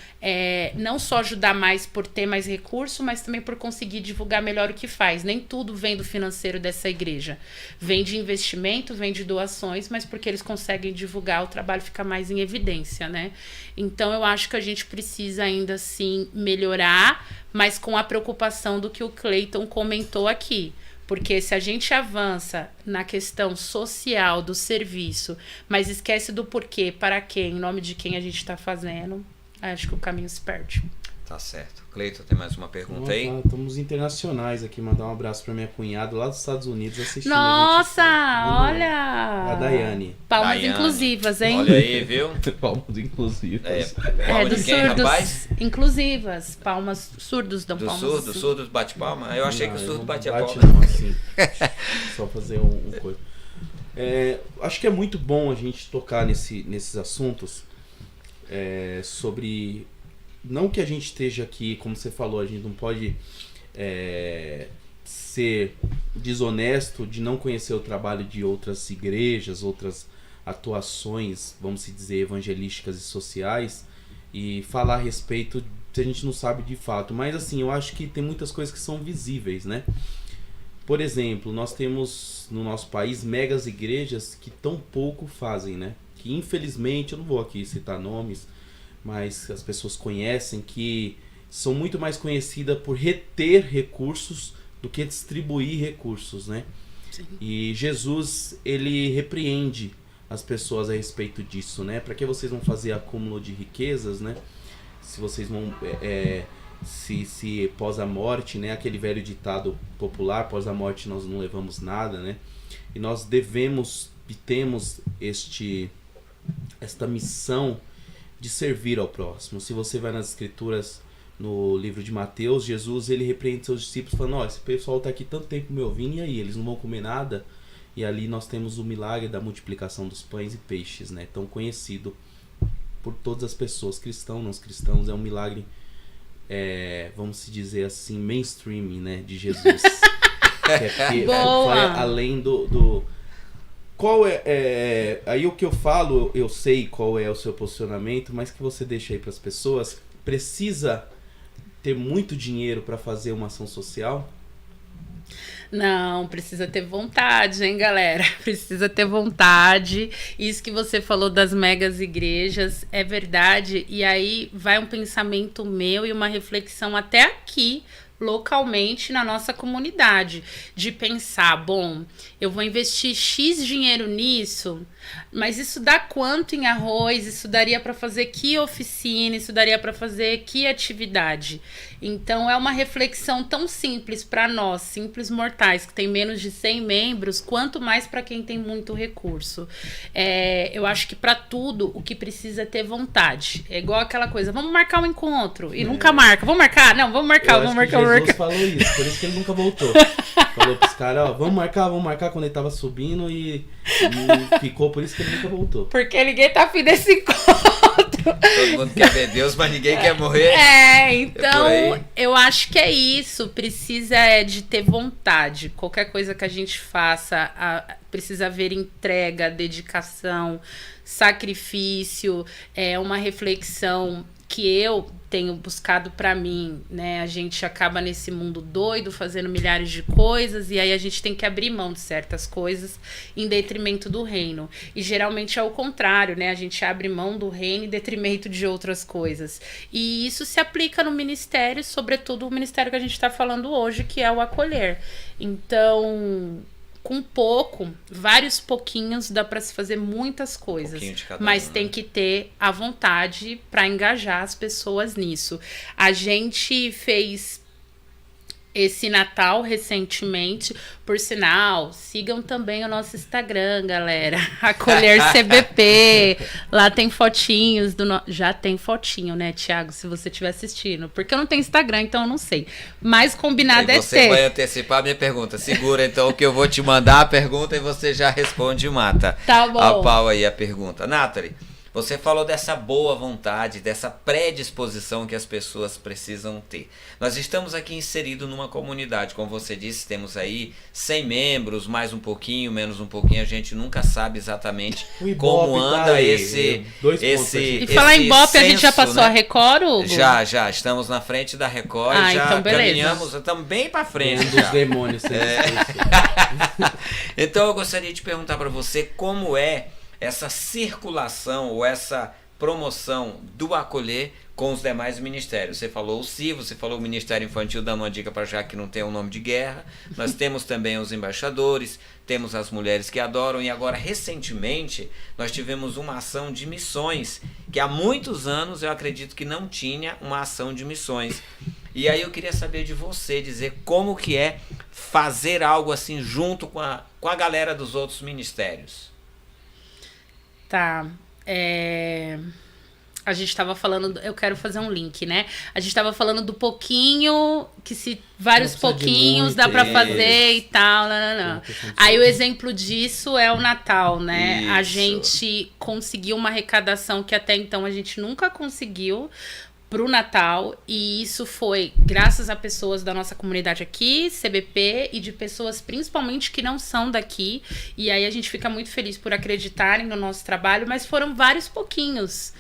não só ajudar mais por ter mais recurso, mas também por conseguir divulgar melhor o que faz. Nem tudo vem do financeiro dessa igreja. Vem de investimento, vem de doações, mas porque eles conseguem divulgar, o trabalho fica mais em evidência, né? Então eu acho que a gente precisa ainda assim melhorar, mas com a preocupação do que o Cleiton comentou aqui. Porque se a gente avança na questão social do serviço, mas esquece do porquê, para quem, em nome de quem a gente está fazendo, acho que o caminho se perde. Tá certo. Cleiton, tem mais uma pergunta aí? Estamos internacionais aqui. Mandar um abraço para minha cunhada lá dos Estados Unidos assistindo. Nossa, olha! A Daiane. Palmas Daiane. Inclusivas, hein? Olha aí, viu? Palmas inclusivas. Palma dos de quem, surdos rapaz? inclusivas. Palmas, surdos dão Do palmas. surdo, surdo bate palma? Eu achei que o surdo batia bate palma. não, assim. Só fazer um coisa. Acho que é muito bom a gente tocar nesses assuntos sobre... Não que a gente esteja aqui, como você falou, a gente não pode ser desonesto de não conhecer o trabalho de outras igrejas, outras atuações, vamos dizer, evangelísticas e sociais, e falar a respeito se a gente não sabe de fato. Mas assim, eu acho que tem muitas coisas que são visíveis, né? Por exemplo, nós temos no nosso país megas igrejas que tão pouco fazem, né? Que infelizmente, eu não vou aqui citar nomes, mas as pessoas conhecem, que são muito mais conhecidas por reter recursos do que distribuir recursos, né? Sim. E Jesus, ele repreende as pessoas a respeito disso, né? Para que vocês vão fazer acúmulo de riquezas, né? Se vocês vão... se pós a morte, né? Aquele velho ditado popular, pós a morte nós não levamos nada, né? E nós devemos temos esta missão de servir ao próximo. Se você vai nas escrituras, no livro de Mateus, Jesus ele repreende seus discípulos falando, ó, esse pessoal está aqui tanto tempo me ouvindo, e aí, eles não vão comer nada? E ali nós temos o milagre da multiplicação dos pães e peixes, né? Tão conhecido por todas as pessoas, cristãos, não cristãos, é um milagre, vamos se dizer assim, mainstream, né, de Jesus. Que vai além do qual aí o que eu falo, eu sei qual é o seu posicionamento, mas que você deixa aí para as pessoas. Precisa ter muito dinheiro para fazer uma ação social? Não, precisa ter vontade, hein, galera? Precisa ter vontade. Isso que você falou das megas igrejas é verdade. E aí vai um pensamento meu e uma reflexão até aqui, localmente, na nossa comunidade. De pensar, bom, eu vou investir X dinheiro nisso, mas isso dá quanto em arroz? Isso daria para fazer que oficina? Isso daria para fazer que atividade? Então é uma reflexão tão simples para nós, simples mortais, que tem menos de 100 membros, quanto mais para quem tem muito recurso. Eu acho que para tudo o que precisa é ter vontade. É igual aquela coisa, vamos marcar um encontro e nunca marca. Vamos marcar? Não, vamos marcar, vamos marcar. Jesus falou isso, por isso que ele nunca voltou. Falou pros caras, ó, vamos marcar quando ele tava subindo e ficou, por isso que ele nunca voltou. Porque ninguém tá afim desse encontro. Todo mundo quer ver Deus, mas ninguém quer morrer. Então eu acho que é isso. Precisa de ter vontade. Qualquer coisa que a gente faça, precisa haver entrega, dedicação, sacrifício, uma reflexão que eu tenho buscado para mim, né? A gente acaba nesse mundo doido, fazendo milhares de coisas, e aí a gente tem que abrir mão de certas coisas em detrimento do reino. E geralmente é o contrário, né? A gente abre mão do reino em detrimento de outras coisas. E isso se aplica no ministério, sobretudo o ministério que a gente está falando hoje, que é o acolher. Então, com vários pouquinhos, dá para se fazer muitas coisas, mas tem que ter a vontade para engajar as pessoas nisso. A gente fez esse Natal recentemente, por sinal, sigam também o nosso Instagram, galera, Acolher CBP, lá tem fotinhos, já tem fotinho, né, Thiago, se você estiver assistindo, porque eu não tenho Instagram, então eu não sei, mas combinado é ter. Você vai antecipar a minha pergunta, segura então que eu vou te mandar a pergunta e você já responde e mata. Tá bom. A pau aí a pergunta. Nathalie, você falou dessa boa vontade, dessa predisposição que as pessoas precisam ter. Nós estamos aqui inseridos numa comunidade, como você disse, temos aí 100 membros, mais um pouquinho, menos um pouquinho, a gente nunca sabe exatamente como anda esse E falar em Ibope, a gente já passou, né? A Record, Hugo? Já, estamos na frente da Record, já então caminhamos, estamos bem para frente. Dos demônios. Então eu gostaria de perguntar para você como é essa circulação ou essa promoção do acolher com os demais ministérios. Você falou o CI, você falou o Ministério Infantil, dando uma dica para já que não tem um nome de guerra. Nós temos também os embaixadores, temos as mulheres que adoram, e agora recentemente nós tivemos uma ação de missões, que há muitos anos eu acredito que não tinha uma ação de missões. E aí eu queria saber de você, dizer como que é fazer algo assim junto com a galera dos outros ministérios. Tá, a gente estava falando, eu quero fazer um link, né? A gente estava falando do pouquinho, vários pouquinhos dá para fazer e tal, não. Aí o exemplo disso é o Natal, né? Isso. A gente conseguiu uma arrecadação que até então a gente nunca conseguiu pro Natal, e isso foi graças a pessoas da nossa comunidade aqui, CBP, e de pessoas principalmente que não são daqui, e aí a gente fica muito feliz por acreditarem no nosso trabalho, mas foram vários pouquinhos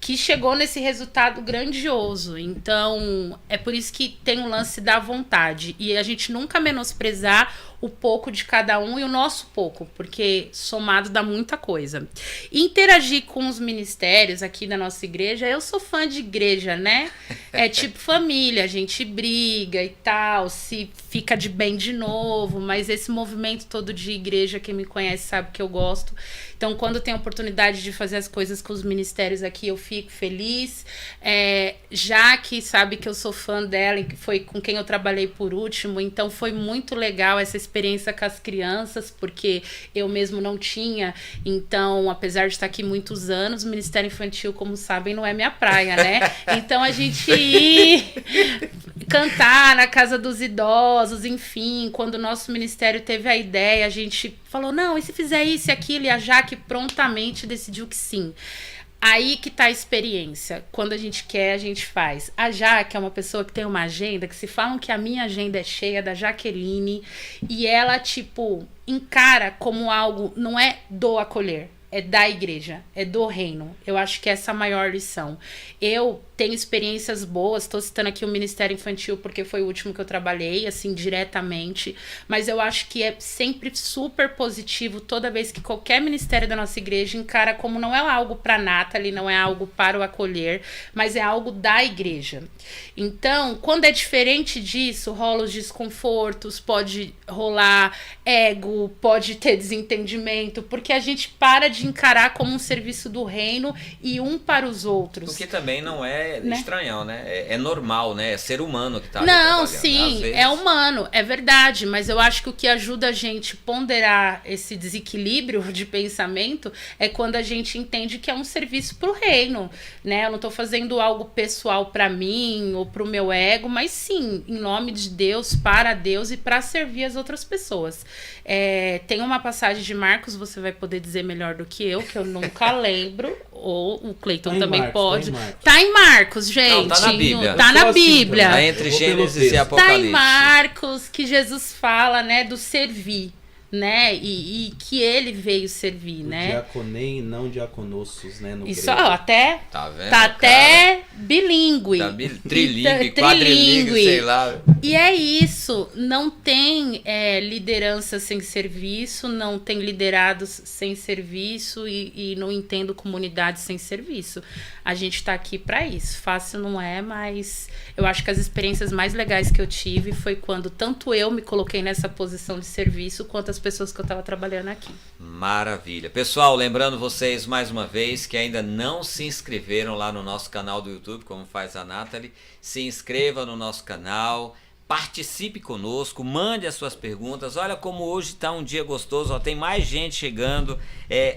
que chegou nesse resultado grandioso. Então, é por isso que tem o lance da vontade, e a gente nunca menosprezar o pouco de cada um e o nosso pouco, porque somado dá muita coisa. Interagir com os ministérios aqui da nossa igreja, eu sou fã de igreja, né? É tipo família, a gente briga e tal, se fica de bem de novo, mas esse movimento todo de igreja, quem me conhece sabe que eu gosto. Então, quando tem a oportunidade de fazer as coisas com os ministérios aqui, eu fico feliz. Jaque sabe que eu sou fã dela, e que foi com quem eu trabalhei por último, então foi muito legal essa experiência experiência com as crianças, porque eu mesmo não tinha. Então, apesar de estar aqui muitos anos, o Ministério Infantil, como sabem, não é minha praia, né? Então, a gente ir cantar na casa dos idosos, enfim. Quando o nosso ministério teve a ideia, a gente falou, não, e se fizer isso e aquilo? E a Jaque prontamente decidiu que sim. Aí que tá a experiência. Quando a gente quer, a gente faz. A Jaque é uma pessoa que tem uma agenda, que se falam que a minha agenda é cheia, da Jaqueline, e ela, tipo, encara como algo, não é do acolher, é da igreja, é do reino. Eu acho que essa é a maior lição. Eu tenho experiências boas, estou citando aqui o Ministério Infantil porque foi o último que eu trabalhei, assim, diretamente, mas eu acho que é sempre super positivo toda vez que qualquer ministério da nossa igreja encara como não é algo para a Nathalie, não é algo para o acolher, mas é algo da igreja. Então, quando é diferente disso, rola os desconfortos, pode rolar ego, pode ter desentendimento, porque a gente para de encarar como um serviço do reino e um para os outros. Porque também não é estranhão, né? É normal, né? É ser humano que tá ali não, trabalhando. sim, Vezes... é humano, é verdade, mas eu acho que o que ajuda a gente a ponderar esse desequilíbrio de pensamento é quando a gente entende que é um serviço pro reino, né? Eu não tô fazendo algo pessoal para mim ou pro meu ego, mas sim, em nome de Deus, para Deus e para servir as outras pessoas. Tem uma passagem de Marcos, você vai poder dizer melhor do que eu nunca lembro, ou o Cleiton Tá também Marcos, pode. tá em Marcos. Tá em Marcos, gente. Não, tá na Bíblia. Tá na Eu sou assim Bíblia. também. Tá entre Eu vou pelo Gênesis e texto. Apocalipse. Tá em Marcos que Jesus fala, né, do servir, né, e que ele veio servir, né. Diaconei e não diaconossos, né, no Isso, grego. ó, até Tá vendo, tá até bilíngue. Tá trilingue, quadrilingue, sei lá. E é isso, não tem liderança sem serviço, não tem liderados sem serviço e não entendo comunidade sem serviço. A gente tá aqui para isso. Fácil não é, mas eu acho que as experiências mais legais que eu tive foi quando tanto eu me coloquei nessa posição de serviço, quanto as pessoas que eu tava trabalhando aqui. Maravilha. Pessoal, lembrando vocês mais uma vez que ainda não se inscreveram lá no nosso canal do YouTube, como faz a Nathalie, se inscreva no nosso canal, participe conosco, mande as suas perguntas. Olha como hoje está um dia gostoso, ó, tem mais gente chegando.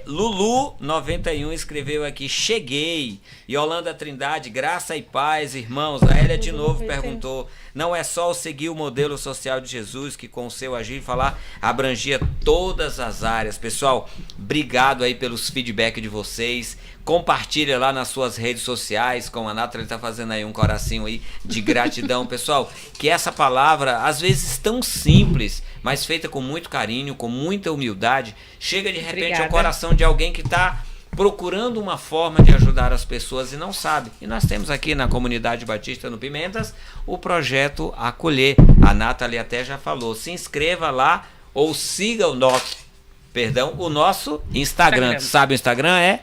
Lulu91 escreveu aqui, cheguei. Yolanda Trindade, graça e paz, irmãos. A Hélia de novo perguntou, não é só seguir o modelo social de Jesus, que com o seu agir e falar abrangia todas as áreas. Pessoal, obrigado aí pelos feedback de vocês. Compartilha lá nas suas redes sociais, como a Nathalie está fazendo aí um coração aí de gratidão. Pessoal, que essa palavra, às vezes tão simples, mas feita com muito carinho, com muita humildade, chega de repente Obrigada. ao coração de alguém que está procurando uma forma de ajudar as pessoas e não sabe. E nós temos aqui na Comunidade Batista no Pimentas o projeto Acolher. A Nathalie até já falou, se inscreva lá ou siga o nosso Instagram. Sabe o Instagram?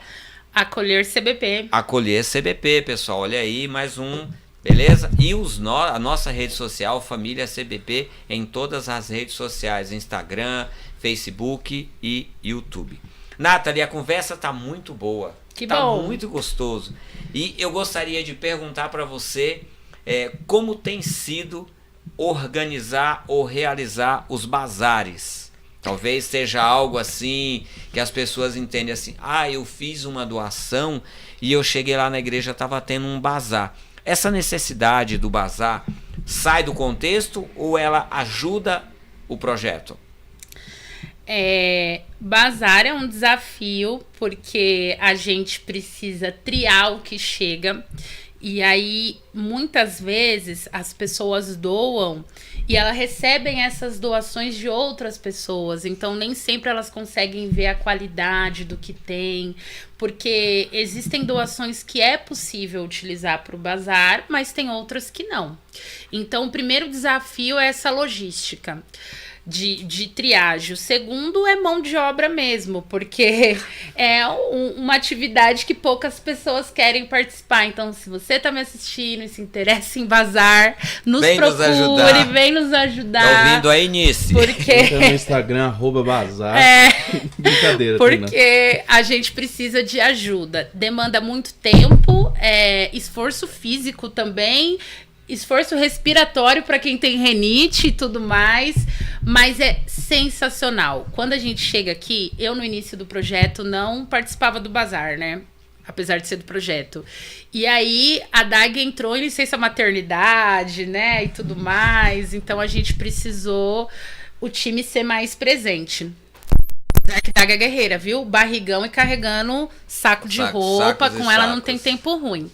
Acolher CBP. Acolher CBP, pessoal. Olha aí, mais um. Beleza? E a nossa rede social, Família CBP, em todas as redes sociais. Instagram, Facebook e YouTube. Nathalie, a conversa tá muito boa. Que tá bom. Muito gostoso. E eu gostaria de perguntar para você como tem sido organizar ou realizar os bazares. Talvez seja algo assim que as pessoas entendem assim, eu fiz uma doação e eu cheguei lá na igreja, estava tendo um bazar. Essa necessidade do bazar sai do contexto ou ela ajuda o projeto? Bazar é um desafio porque a gente precisa triar o que chega. E aí, muitas vezes, as pessoas doam e elas recebem essas doações de outras pessoas. Então, nem sempre elas conseguem ver a qualidade do que tem. Porque existem doações que é possível utilizar para o bazar, mas tem outras que não. Então, o primeiro desafio é essa logística de triagem. O segundo é mão de obra mesmo, porque é uma atividade que poucas pessoas querem participar. Então, se você tá me assistindo e se interessa em bazar, vem nos ajudar. Tá ouvindo aí, Nice? Porque Então, no Instagram, @bazar. Brincadeira. Porque a gente precisa de ajuda. Demanda muito tempo, esforço físico também. esforço respiratório para quem tem rinite e tudo mais, mas é sensacional. Quando a gente chega aqui, eu no início do projeto não participava do bazar, né? Apesar de ser do projeto. E aí a DAG entrou em licença maternidade, né? E tudo mais. Então a gente precisou o time ser mais presente. DAG é guerreira, viu? Barrigão e carregando saco de roupa. Com ela não tem tempo ruim.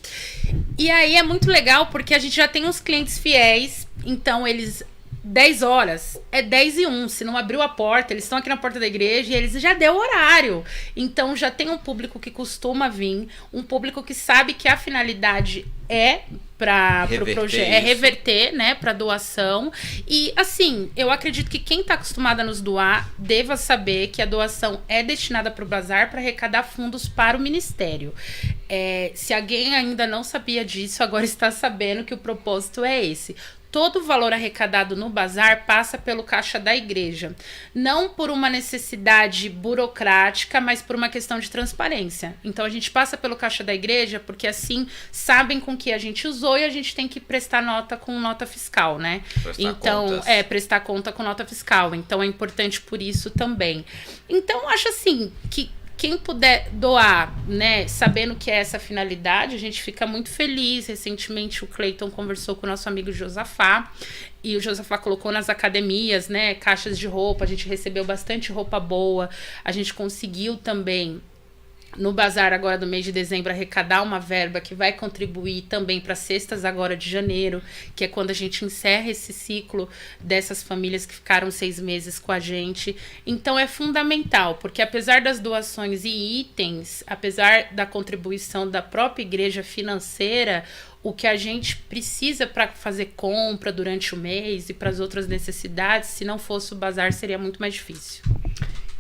E aí é muito legal porque a gente já tem uns clientes fiéis. Então eles... 10 horas, é 10:01. Se não abriu a porta, eles estão aqui na porta da igreja e eles já deu horário. Então já tem um público que costuma vir, um público que sabe que a finalidade é para o projeto, é reverter, né, para doação. E assim, eu acredito que quem está acostumado a nos doar deva saber que a doação é destinada para o bazar para arrecadar fundos para o ministério. Se alguém ainda não sabia disso, agora está sabendo que o propósito é esse. Todo o valor arrecadado no bazar passa pelo caixa da igreja. Não por uma necessidade burocrática, mas por uma questão de transparência. Então, a gente passa pelo caixa da igreja porque, assim, sabem com que a gente usou e a gente tem que prestar nota com nota fiscal, né? Prestar conta com nota fiscal. Então, é importante por isso também. Então, acho assim que quem puder doar, né, sabendo que é essa finalidade, a gente fica muito feliz. Recentemente o Cleiton conversou com o nosso amigo Josafá, e o Josafá colocou nas academias, né, caixas de roupa, a gente recebeu bastante roupa boa, a gente conseguiu também no bazar agora do mês de dezembro arrecadar uma verba que vai contribuir também para cestas agora de janeiro, que é quando a gente encerra esse ciclo dessas famílias que ficaram 6 meses com a gente. Então é fundamental, porque apesar das doações e itens, apesar da contribuição da própria igreja financeira, o que a gente precisa para fazer compra durante o mês e para as outras necessidades, se não fosse o bazar, seria muito mais difícil.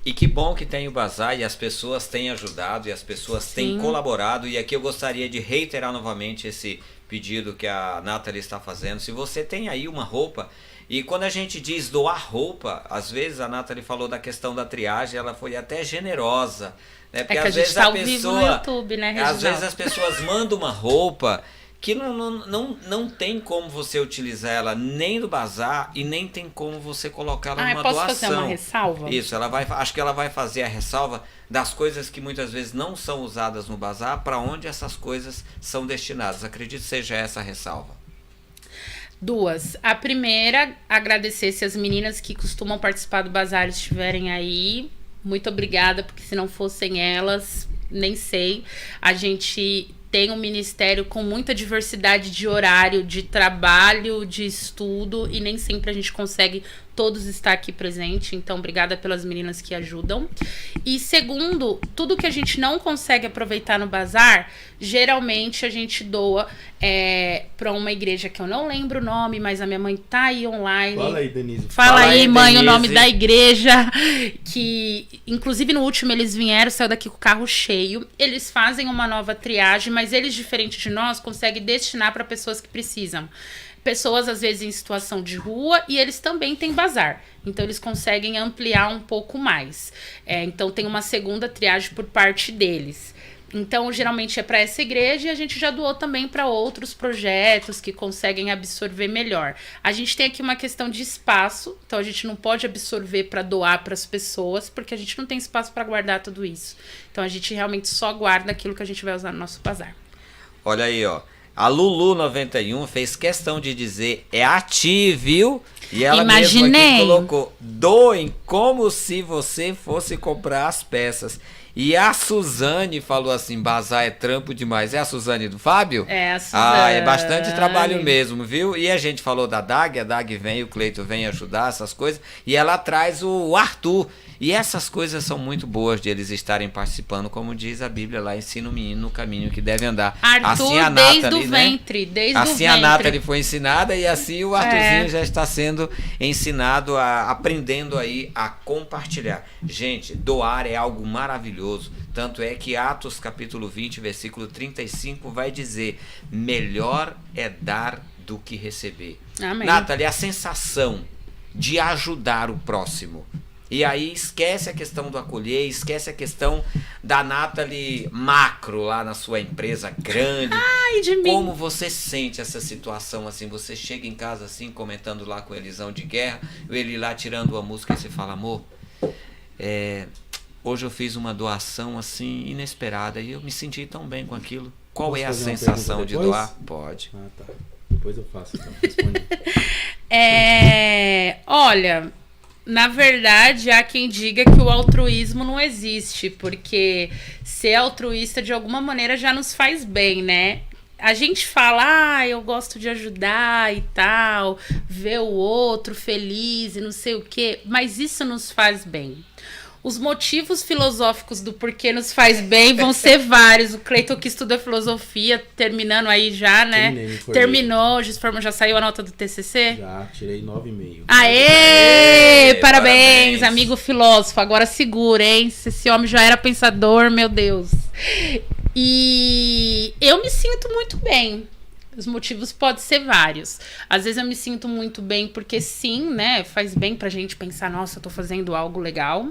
E que bom que tem o bazar e as pessoas têm ajudado e as pessoas têm colaborado. E aqui eu gostaria de reiterar novamente esse pedido que a Nathalie está fazendo. Se você tem aí uma roupa, e quando a gente diz doar roupa, às vezes a Nathalie falou da questão da triagem, ela foi até generosa, né? Porque às vezes a pessoa, vivo no YouTube, né, Reginaldo? Às vezes as pessoas mandam uma roupa que não tem como você utilizar ela nem no bazar e nem tem como você colocar ela numa doação. Posso fazer uma ressalva? Isso, acho que ela vai fazer a ressalva das coisas que muitas vezes não são usadas no bazar, para onde essas coisas são destinadas. Acredito que seja essa a ressalva. 2. A primeira, agradecer se as meninas que costumam participar do bazar estiverem aí. Muito obrigada, porque se não fossem elas, nem sei. A gente tem um ministério com muita diversidade de horário, de trabalho, de estudo, e nem sempre a gente consegue todos estar aqui presente. Então, obrigada pelas meninas que ajudam. E segundo, tudo que a gente não consegue aproveitar no bazar, geralmente a gente doa para uma igreja que eu não lembro o nome, mas a minha mãe tá aí online. Fala aí, Denise. Fala aí, mãe, Denise. O nome da igreja, que inclusive no último eles vieram, saiu daqui com o carro cheio. Eles fazem uma nova triagem, mas eles, diferente de nós, conseguem destinar para pessoas que precisam. Pessoas, às vezes, em situação de rua, e eles também têm bazar. Então, eles conseguem ampliar um pouco mais. Então, tem uma segunda triagem por parte deles. Então, geralmente é para essa igreja, e a gente já doou também para outros projetos que conseguem absorver melhor. A gente tem aqui uma questão de espaço, então a gente não pode absorver para doar para as pessoas, porque a gente não tem espaço para guardar tudo isso. Então, a gente realmente só guarda aquilo que a gente vai usar no nosso bazar. Olha aí, ó. A Lulu91 fez questão de dizer, é a ti, viu? E ela mesma aqui colocou, doem como se você fosse comprar as peças. E a Suzane falou assim, bazar é trampo demais. É a Suzane do Fábio? É a Suzane. Ah, é bastante trabalho mesmo, viu? E a gente falou da DAG, a DAG vem, o Cleiton vem ajudar essas coisas. E ela traz o Arthur. E essas coisas são muito boas de eles estarem participando, como diz a Bíblia lá, ensina o menino no caminho que deve andar. Arthur, assim a Nathalie, desde o ventre, desde assim o ventre. A Nathalie foi ensinada e assim o Arthurzinho já está sendo ensinado, aprendendo aí a compartilhar. Gente, doar é algo maravilhoso. Tanto é que Atos capítulo 20, versículo 35 vai dizer, melhor é dar do que receber. Amém. Nathalie, a sensação de ajudar o próximo, E aí esquece a questão do acolher, esquece a questão da Nathalie macro lá na sua empresa grande. Ai, de mim. Como você sente essa situação assim? Você chega em casa assim, comentando lá com o Elisão de Guerra, ele lá tirando uma música e você fala, amor, hoje eu fiz uma doação assim inesperada e eu me senti tão bem com aquilo. Qual Posso é a fazer uma sensação pergunta de depois? doar? Pode. Ah, tá. Depois eu faço, então. Responde. Olha, na verdade, há quem diga que o altruísmo não existe, porque ser altruísta de alguma maneira já nos faz bem, né? A gente fala, eu gosto de ajudar e tal, ver o outro feliz e não sei o quê, mas isso nos faz bem. Os motivos filosóficos do porquê nos faz bem vão ser vários. O Cleiton que estuda filosofia, terminando aí já, né? Terminou, já saiu a nota do TCC? Já, tirei 9,5. Aê! Parabéns, amigo filósofo. Agora segura, hein? Se esse homem já era pensador, meu Deus. E eu me sinto muito bem. Os motivos podem ser vários. Às vezes eu me sinto muito bem porque sim, né? Faz bem pra gente pensar, nossa, eu tô fazendo algo legal.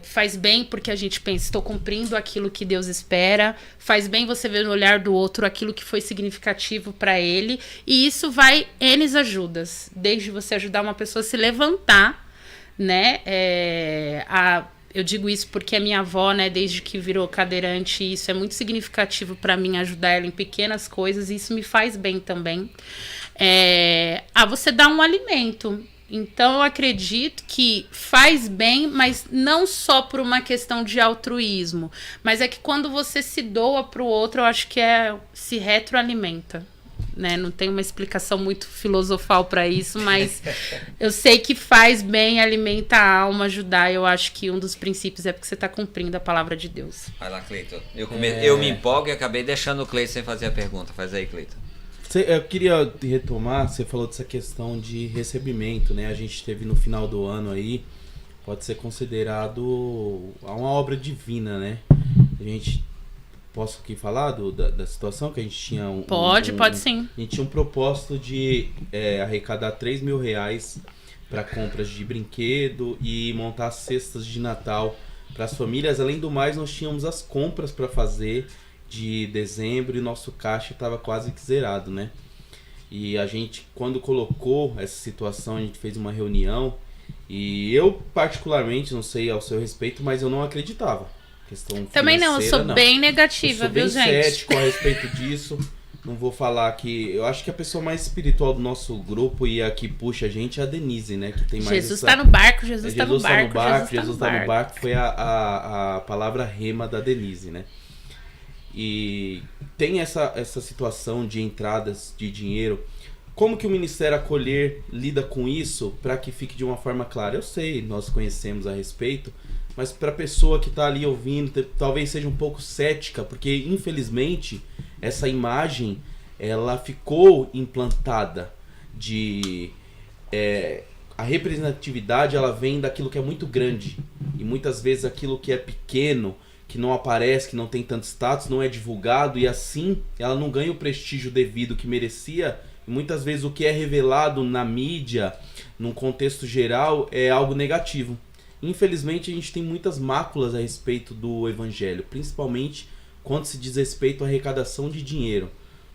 Faz bem porque a gente pensa, estou cumprindo aquilo que Deus espera. Faz bem você ver no olhar do outro aquilo que foi significativo pra ele. E isso vai N ajudas. Desde você ajudar uma pessoa a se levantar, né? Eu digo isso porque a minha avó, né, desde que virou cadeirante, isso é muito significativo para mim, ajudar ela em pequenas coisas, e isso me faz bem também. Você dá um alimento. Então, eu acredito que faz bem, mas não só por uma questão de altruísmo, mas é que quando você se doa para o outro, eu acho que se retroalimenta. Né? Não tem uma explicação muito filosofal para isso, mas eu sei que faz bem, alimenta a alma, ajudar. Eu acho que um dos princípios é porque você está cumprindo a palavra de Deus. Vai lá, Cleiton. Eu me empolgo e acabei deixando o Cleiton sem fazer a pergunta. Faz aí, Cleiton. Eu queria retomar, você falou dessa questão de recebimento, né? A gente teve no final do ano aí, pode ser considerado uma obra divina, né? Posso aqui falar da situação que a gente tinha Pode sim. A gente tinha um propósito de arrecadar R$3.000 para compras de brinquedo e montar cestas de Natal para as famílias. Além do mais, nós tínhamos as compras para fazer de dezembro e nosso caixa estava quase que zerado, né? E a gente, quando colocou essa situação, a gente fez uma reunião e eu particularmente, não sei ao seu respeito, mas eu não acreditava. Questão também não, eu sou bem negativa, viu, gente? Eu sou bem cético a respeito disso. Não vou falar que... Eu acho que a pessoa mais espiritual do nosso grupo e a que puxa a gente é a Denise, né? Que tem mais Jesus tá no barco, Jesus tá no barco. Jesus tá no barco. Foi a palavra rema da Denise, né? E tem essa situação de entradas de dinheiro. Como que o Ministério Acolher lida com isso para que fique de uma forma clara? Eu sei, nós conhecemos a respeito... Mas para a pessoa que está ali ouvindo, talvez seja um pouco cética, porque infelizmente essa imagem ela ficou implantada a representatividade ela vem daquilo que é muito grande e muitas vezes aquilo que é pequeno, que não aparece, que não tem tanto status, não é divulgado e assim ela não ganha o prestígio devido que merecia. E muitas vezes o que é revelado na mídia, num contexto geral, é algo negativo. Infelizmente a gente tem muitas máculas a respeito do evangelho, principalmente quando se diz respeito à arrecadação de dinheiro.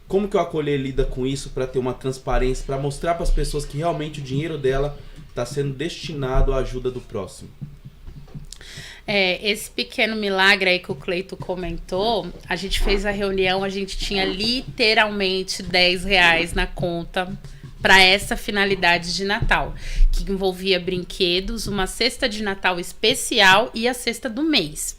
Como que o Acolher lida com isso para ter uma transparência, para mostrar para as pessoas que realmente o dinheiro dela está sendo destinado à ajuda do próximo? Esse pequeno milagre aí que o Cleiton comentou, a gente fez a reunião, a gente tinha literalmente R$10 na conta para essa finalidade de Natal, que envolvia brinquedos, uma cesta de Natal especial e a cesta do mês.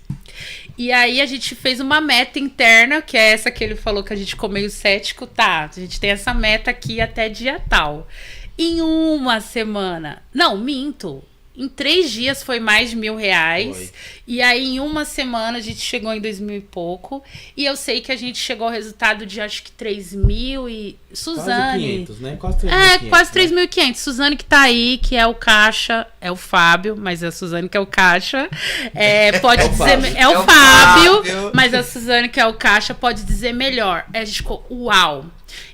E aí a gente fez uma meta interna, que é essa que ele falou que a gente ficou meio cético, tá, a gente tem essa meta aqui até dia tal. Em uma semana, não, minto, em 3 dias foi mais de R$1.000. Foi. E aí em uma semana a gente chegou em 2.000 e pouco. E eu sei que a gente chegou ao resultado de acho que 3.000 e... Suzane. Quase 500, né? Quase 3.500. Quase 3.500. Né? Suzane que tá aí, que é o caixa. É o Fábio, mas é a Suzane que é o caixa. Pode dizer... É o Fábio, mas a Suzane que é o caixa pode dizer melhor. A gente ficou, uau.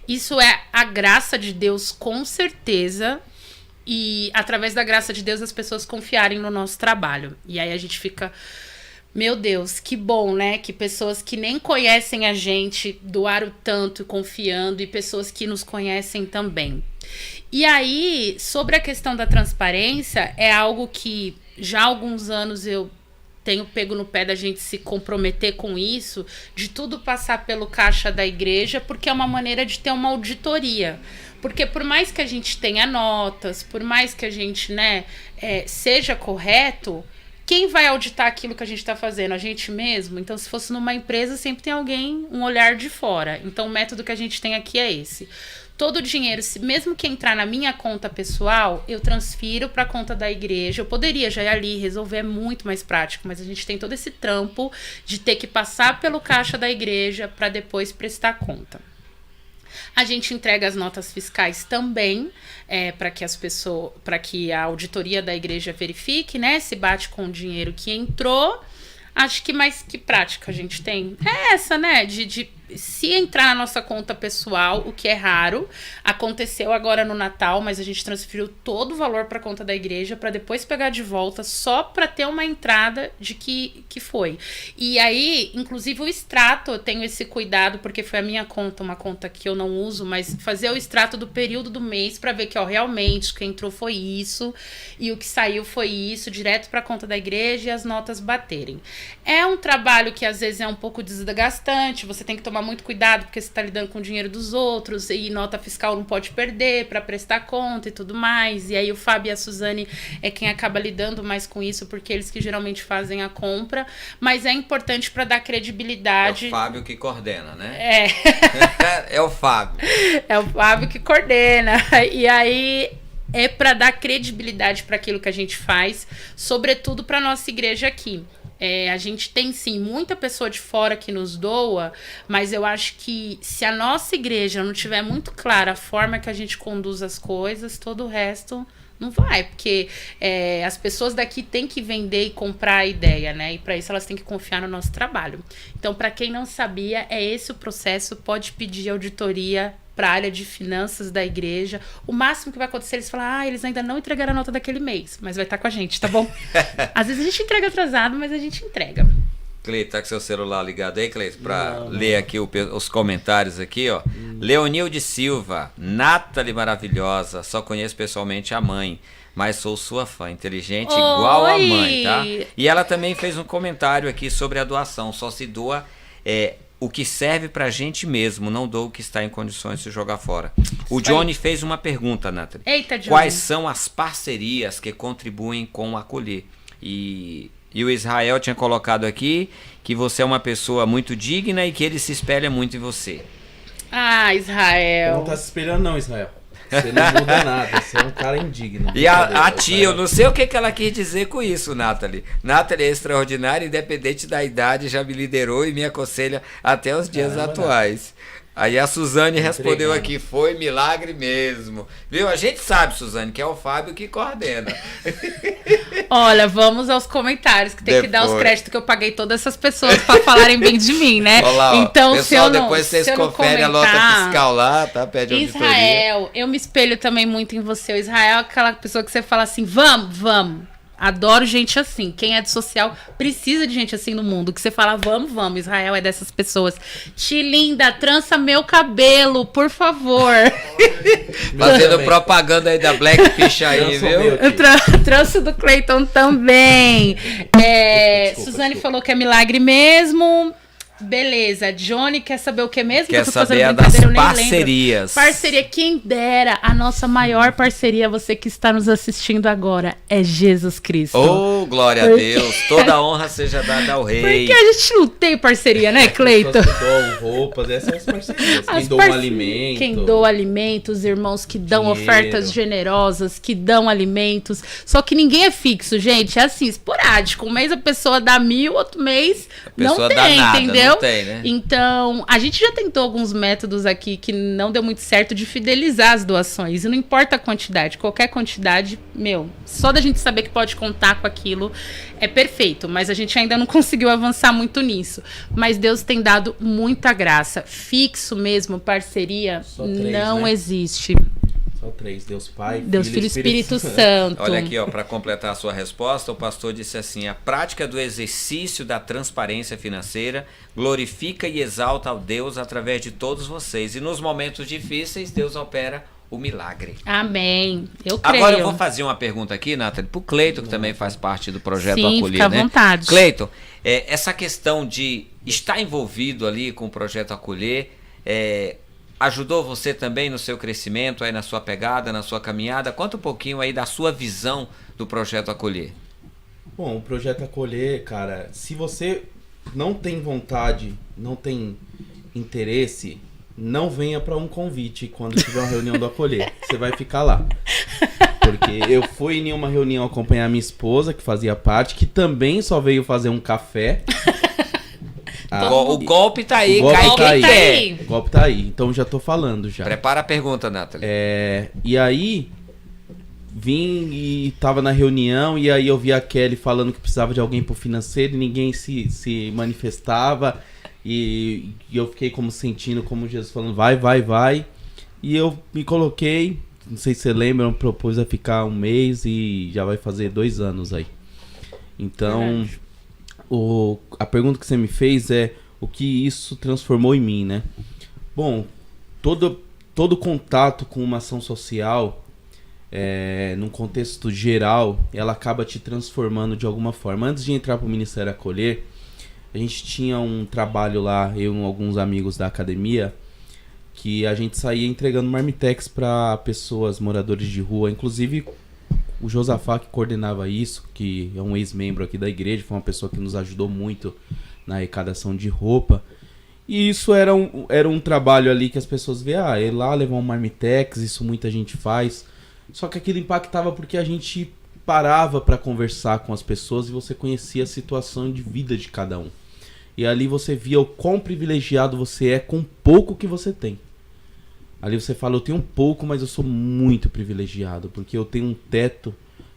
Isso é a graça de Deus, com certeza. e através da graça de Deus as pessoas confiarem no nosso trabalho. E aí a gente fica, meu Deus, que bom, né? Que pessoas que nem conhecem a gente doaram tanto confiando, e pessoas que nos conhecem também. E aí, sobre a questão da transparência, é algo que já há alguns anos eu tenho pego no pé da gente se comprometer com isso, de tudo passar pelo caixa da igreja, porque é uma maneira de ter uma auditoria. Porque por mais que a gente tenha notas, por mais que a gente, né, seja correto, quem vai auditar aquilo que a gente está fazendo? A gente mesmo? Então, se fosse numa empresa, sempre tem alguém, um olhar de fora. Então, o método que a gente tem aqui é esse. Todo o dinheiro, mesmo que entrar na minha conta pessoal, eu transfiro para a conta da igreja. Eu poderia já ir ali resolver, é muito mais prático, mas a gente tem todo esse trampo de ter que passar pelo caixa da igreja para depois prestar conta. A gente entrega as notas fiscais também, para que a auditoria da igreja verifique, né, se bate com o dinheiro que entrou. Acho que mais que prática a gente tem é essa, né, de se entrar na nossa conta pessoal, o que é raro, aconteceu agora no Natal, mas a gente transferiu todo o valor para a conta da igreja para depois pegar de volta, só para ter uma entrada de que foi. E aí, inclusive o extrato, eu tenho esse cuidado, porque foi a minha conta, uma conta que eu não uso, mas fazer o extrato do período do mês para ver que, ó, realmente, o que entrou foi isso e o que saiu foi isso, direto para a conta da igreja, e as notas baterem. É um trabalho que às vezes é um pouco desgastante, você tem que tomar muito cuidado, porque você está lidando com o dinheiro dos outros, e nota fiscal não pode perder para prestar conta e tudo mais. E aí o Fábio e a Suzane é quem acaba lidando mais com isso, porque eles que geralmente fazem a compra, mas é importante para dar credibilidade. É o Fábio que coordena, né? É o Fábio. É o Fábio que coordena. E aí é para dar credibilidade para aquilo que a gente faz, sobretudo para nossa igreja aqui. A gente tem sim muita pessoa de fora que nos doa, mas eu acho que se a nossa igreja não tiver muito clara a forma que a gente conduz as coisas, todo o resto não vai, porque as pessoas daqui têm que vender e comprar a ideia, né? E para isso elas têm que confiar no nosso trabalho. Então, para quem não sabia, é esse o processo. Pode pedir auditoria para a área de finanças da igreja. O máximo que vai acontecer, eles falam, eles ainda não entregaram a nota daquele mês, mas vai estar com a gente, tá bom? Às vezes a gente entrega atrasado, mas a gente entrega. Cleito, tá com seu celular ligado aí, Cleito? Para ler aqui os comentários aqui, ó. Leonilde Silva, Nathalie maravilhosa, só conheço pessoalmente a mãe, mas sou sua fã, inteligente igual a mãe, tá? E ela também fez um comentário aqui sobre a doação, só se doa o que serve pra gente mesmo, não dou o que está em condições de se jogar fora. O Johnny fez uma pergunta, Nathalie. Eita, Johnny. Quais são as parcerias que contribuem com o acolher? E o Israel tinha colocado aqui que você é uma pessoa muito digna e que ele se espelha muito em você. Israel. Não tá se espelhando não, Israel. Você não muda nada, você é um cara indigno. E a tia, eu não sei o que ela quis dizer com isso, Nathalie. Nathalie é extraordinária, independente da idade, já me liderou e me aconselha até os dias atuais. Aí a Suzane respondeu aqui, foi milagre mesmo. Viu? A gente sabe, Suzane, que é o Fábio que coordena. Olha, vamos aos comentários, que tem que dar os créditos que eu paguei todas essas pessoas para falarem bem de mim, né? Olá, então, pessoal, se eu não, depois vocês se conferem a nota fiscal lá, tá? Pede auditoria. Israel, eu me espelho também muito em você. O Israel é aquela pessoa que você fala assim, vamos. Adoro gente assim. Quem é de social precisa de gente assim no mundo. Que você fala, vamos. Israel é dessas pessoas. Linda, trança meu cabelo, por favor. Fazendo propaganda aí da Blackfish aí, viu? Trança do Cleiton também. Suzane falou que é milagre mesmo. Beleza, Johnny quer saber o que mesmo? Quer saber das parcerias. Parceria, quem dera, a nossa maior parceria, você que está nos assistindo agora, é Jesus Cristo. Oh, glória a Deus, toda a honra seja dada ao Rei. Porque a gente não tem parceria, né, Cleiton? As pessoas que doam roupas, essas são as parcerias. Quem doa alimento. Quem doa alimentos, irmãos que dão ofertas generosas, que dão alimentos. Só que ninguém é fixo, gente, é assim, esporádico. Um mês a pessoa dá 1.000, outro mês não tem, entendeu? Não tem, né? Então, a gente já tentou alguns métodos aqui que não deu muito certo de fidelizar as doações. E não importa a quantidade, qualquer quantidade, só da gente saber que pode contar com aquilo é perfeito. Mas a gente ainda não conseguiu avançar muito nisso. Mas Deus tem dado muita graça. Fixo mesmo, parceria, 3, não existe. Só 3, Deus Pai, Deus, Filho e Espírito Santo. Olha aqui, ó, para completar a sua resposta, o pastor disse assim: a prática do exercício da transparência financeira glorifica e exalta ao Deus através de todos vocês. E nos momentos difíceis, Deus opera o milagre. Amém. Eu creio. Agora eu vou fazer uma pergunta aqui, Nathalie, pro Cleiton, que também faz parte do projeto Sim, Acolher, fica à né? vontade. Cleiton, essa questão de estar envolvido ali com o projeto Acolher, ajudou você também no seu crescimento, aí na sua pegada, na sua caminhada? Conta um pouquinho aí da sua visão do projeto Acolher. Bom, o projeto Acolher, cara, se você não tem vontade, não tem interesse, não venha para um convite quando tiver uma reunião do Acolher. Você vai ficar lá. Porque eu fui em uma reunião acompanhar minha esposa, que fazia parte, que também só veio fazer um café. O golpe tá aí, o golpe cai tá quem aí. quer. O golpe tá aí, então já tô falando já. Prepara a pergunta, Nathalie. E aí, vim e tava na reunião, e aí eu vi a Kelly falando que precisava de alguém pro financeiro, e ninguém se manifestava, e eu fiquei como sentindo, como Jesus falando, vai. E eu me coloquei, não sei se você lembra, eu propus a ficar 1 mês e já vai fazer 2 anos aí. Então, a pergunta que você me fez é o que isso transformou em mim, né? Bom, todo contato com uma ação social, num contexto geral, ela acaba te transformando de alguma forma. Antes de entrar para o Ministério Acolher, a gente tinha um trabalho lá, eu e alguns amigos da academia, que a gente saía entregando marmitex para pessoas, moradores de rua. Inclusive, o Josafá, que coordenava isso, que é um ex-membro aqui da igreja, foi uma pessoa que nos ajudou muito na arrecadação de roupa. E isso era um trabalho ali que as pessoas veem, ir lá levar um marmitex, isso muita gente faz. Só que aquilo impactava porque a gente parava para conversar com as pessoas e você conhecia a situação de vida de cada um. E ali você via o quão privilegiado você é com o pouco que você tem. Ali você fala, eu tenho pouco, mas eu sou muito privilegiado, porque eu tenho um teto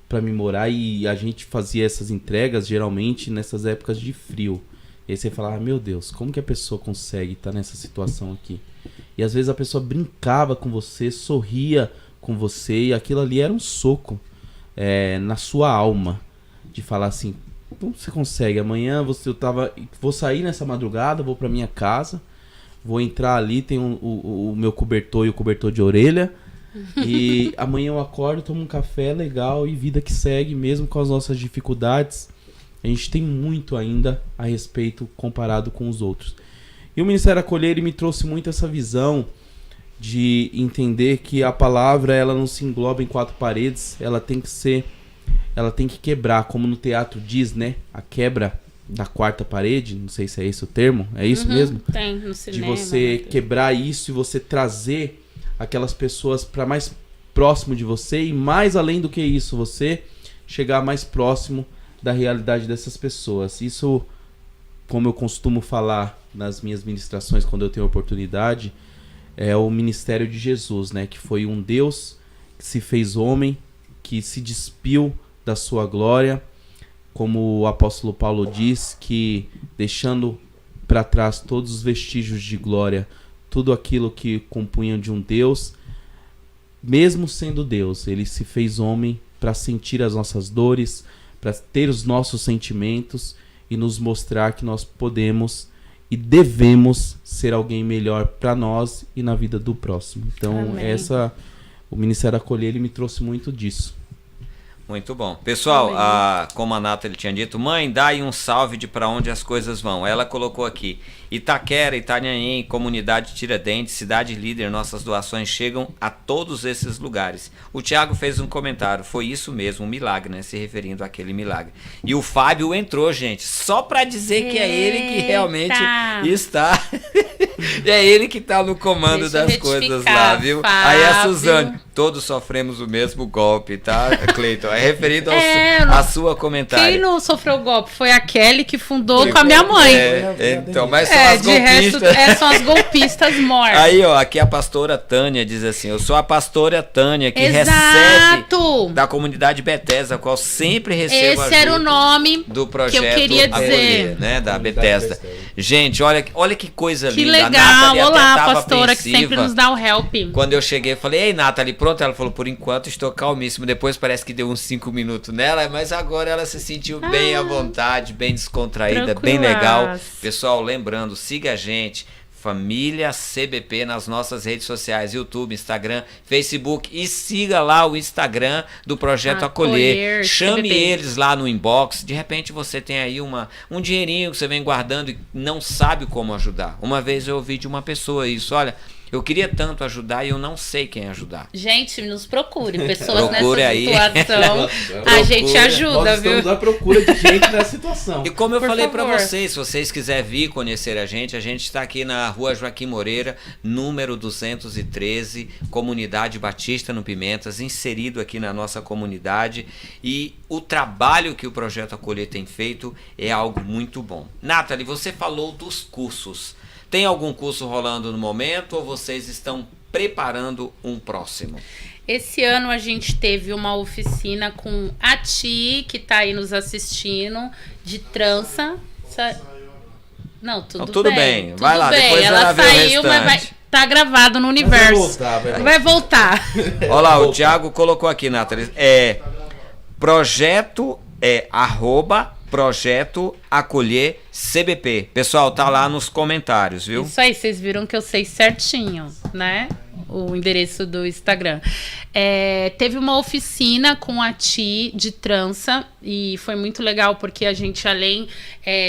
para me morar, e a gente fazia essas entregas geralmente nessas épocas de frio. E aí você fala, meu Deus, como que a pessoa consegue estar nessa situação aqui? E às vezes a pessoa brincava com você, sorria com você, e aquilo ali era um soco na sua alma, de falar assim, como você consegue? Amanhã vou sair nessa madrugada, vou para minha casa, vou entrar ali, tem o meu cobertor e o cobertor de orelha, e amanhã eu acordo, tomo um café legal e vida que segue, mesmo com as nossas dificuldades. A gente tem muito ainda a respeito comparado com os outros. E o Ministério Acolher, ele me trouxe muito essa visão de entender que a palavra, ela não se engloba em 4 paredes, ela tem que quebrar, como no teatro diz, né? A quebra da 4ª parede, não sei se é esse o termo, é isso mesmo? Tem no cinema. De você quebrar isso e você trazer aquelas pessoas para mais próximo de você, e mais além do que isso, você chegar mais próximo da realidade dessas pessoas. Isso, como eu costumo falar nas minhas ministrações quando eu tenho oportunidade, é o ministério de Jesus, né? Que foi um Deus que se fez homem, que se despiu da sua glória, como o apóstolo Paulo diz, que deixando para trás todos os vestígios de glória, tudo aquilo que compunham de um Deus, mesmo sendo Deus, ele se fez homem para sentir as nossas dores, para ter os nossos sentimentos e nos mostrar que nós podemos e devemos ser alguém melhor para nós e na vida do próximo. Então, o Ministério Acolher, ele me trouxe muito disso. Muito bom. Pessoal, como a Nathalie tinha dito, mãe, dá aí um salve de para onde as coisas vão. Ela colocou aqui, Itaquera, Itanhaém, Comunidade Tiradentes, Cidade Líder, nossas doações chegam a todos esses lugares. O Thiago fez um comentário, foi isso mesmo, um milagre, né? Se referindo àquele milagre. E o Fábio entrou, gente, só para dizer que é ele que realmente está... é ele que está no comando das coisas lá, viu? Fábio. Aí a Suzane, todos sofremos o mesmo golpe, tá, Cleiton? É referido à sua comentário. Quem não sofreu o golpe foi a Kelly, que fundou com a minha mãe. Então, mas são as golpistas. São as golpistas mortas. Aí, ó, aqui a pastora Tânia diz assim, eu sou a pastora Tânia, que recebe da comunidade Bethesda, a qual sempre recebo Esse era o nome do projeto que eu queria dizer. Acolher, né, da Bethesda. Gente, olha que coisa linda. legal. Olá, pastora, que sempre nos dá o help. Quando eu cheguei, eu falei, ei, Nathalie, pronto? Ela falou, por enquanto estou calmíssimo. Depois parece que deu uns 5 minutos nela, mas agora ela se sentiu bem à vontade, bem descontraída, bem legal. Pessoal, lembrando, siga a gente, Família CBP, nas nossas redes sociais, YouTube, Instagram, Facebook, e siga lá o Instagram do Projeto Acolher. Chame CBP. Eles lá no inbox. De repente você tem aí um dinheirinho que você vem guardando e não sabe como ajudar. Uma vez eu ouvi de uma pessoa isso, olha, eu queria tanto ajudar e eu não sei quem ajudar. Gente, nos procure. Pessoas nessa aí. situação. A gente ajuda, Nós viu? estamos à procura de gente nessa situação. E como eu falei para vocês, se vocês quiserem vir conhecer a gente está aqui na Rua Joaquim Moreira, número 213, Comunidade Batista no Pimentas, inserido aqui na nossa comunidade. E o trabalho que o Projeto Acolher tem feito é algo muito bom. Nathalie, você falou dos cursos. Tem algum curso rolando no momento ou vocês estão preparando um próximo? Esse ano a gente teve uma oficina com a Ti, que está aí nos assistindo, de trança. Não, tudo bem. Vai lá, bem. Depois ela saiu, mas tá gravado no universo. Vai voltar. Olha lá, o Thiago colocou aqui, Nathalie. Projeto Projeto Acolher CBP. Pessoal, tá lá nos comentários, viu? Isso aí, vocês viram que eu sei certinho, né? O endereço do Instagram. Teve uma oficina com a Ti de trança e foi muito legal porque a gente, além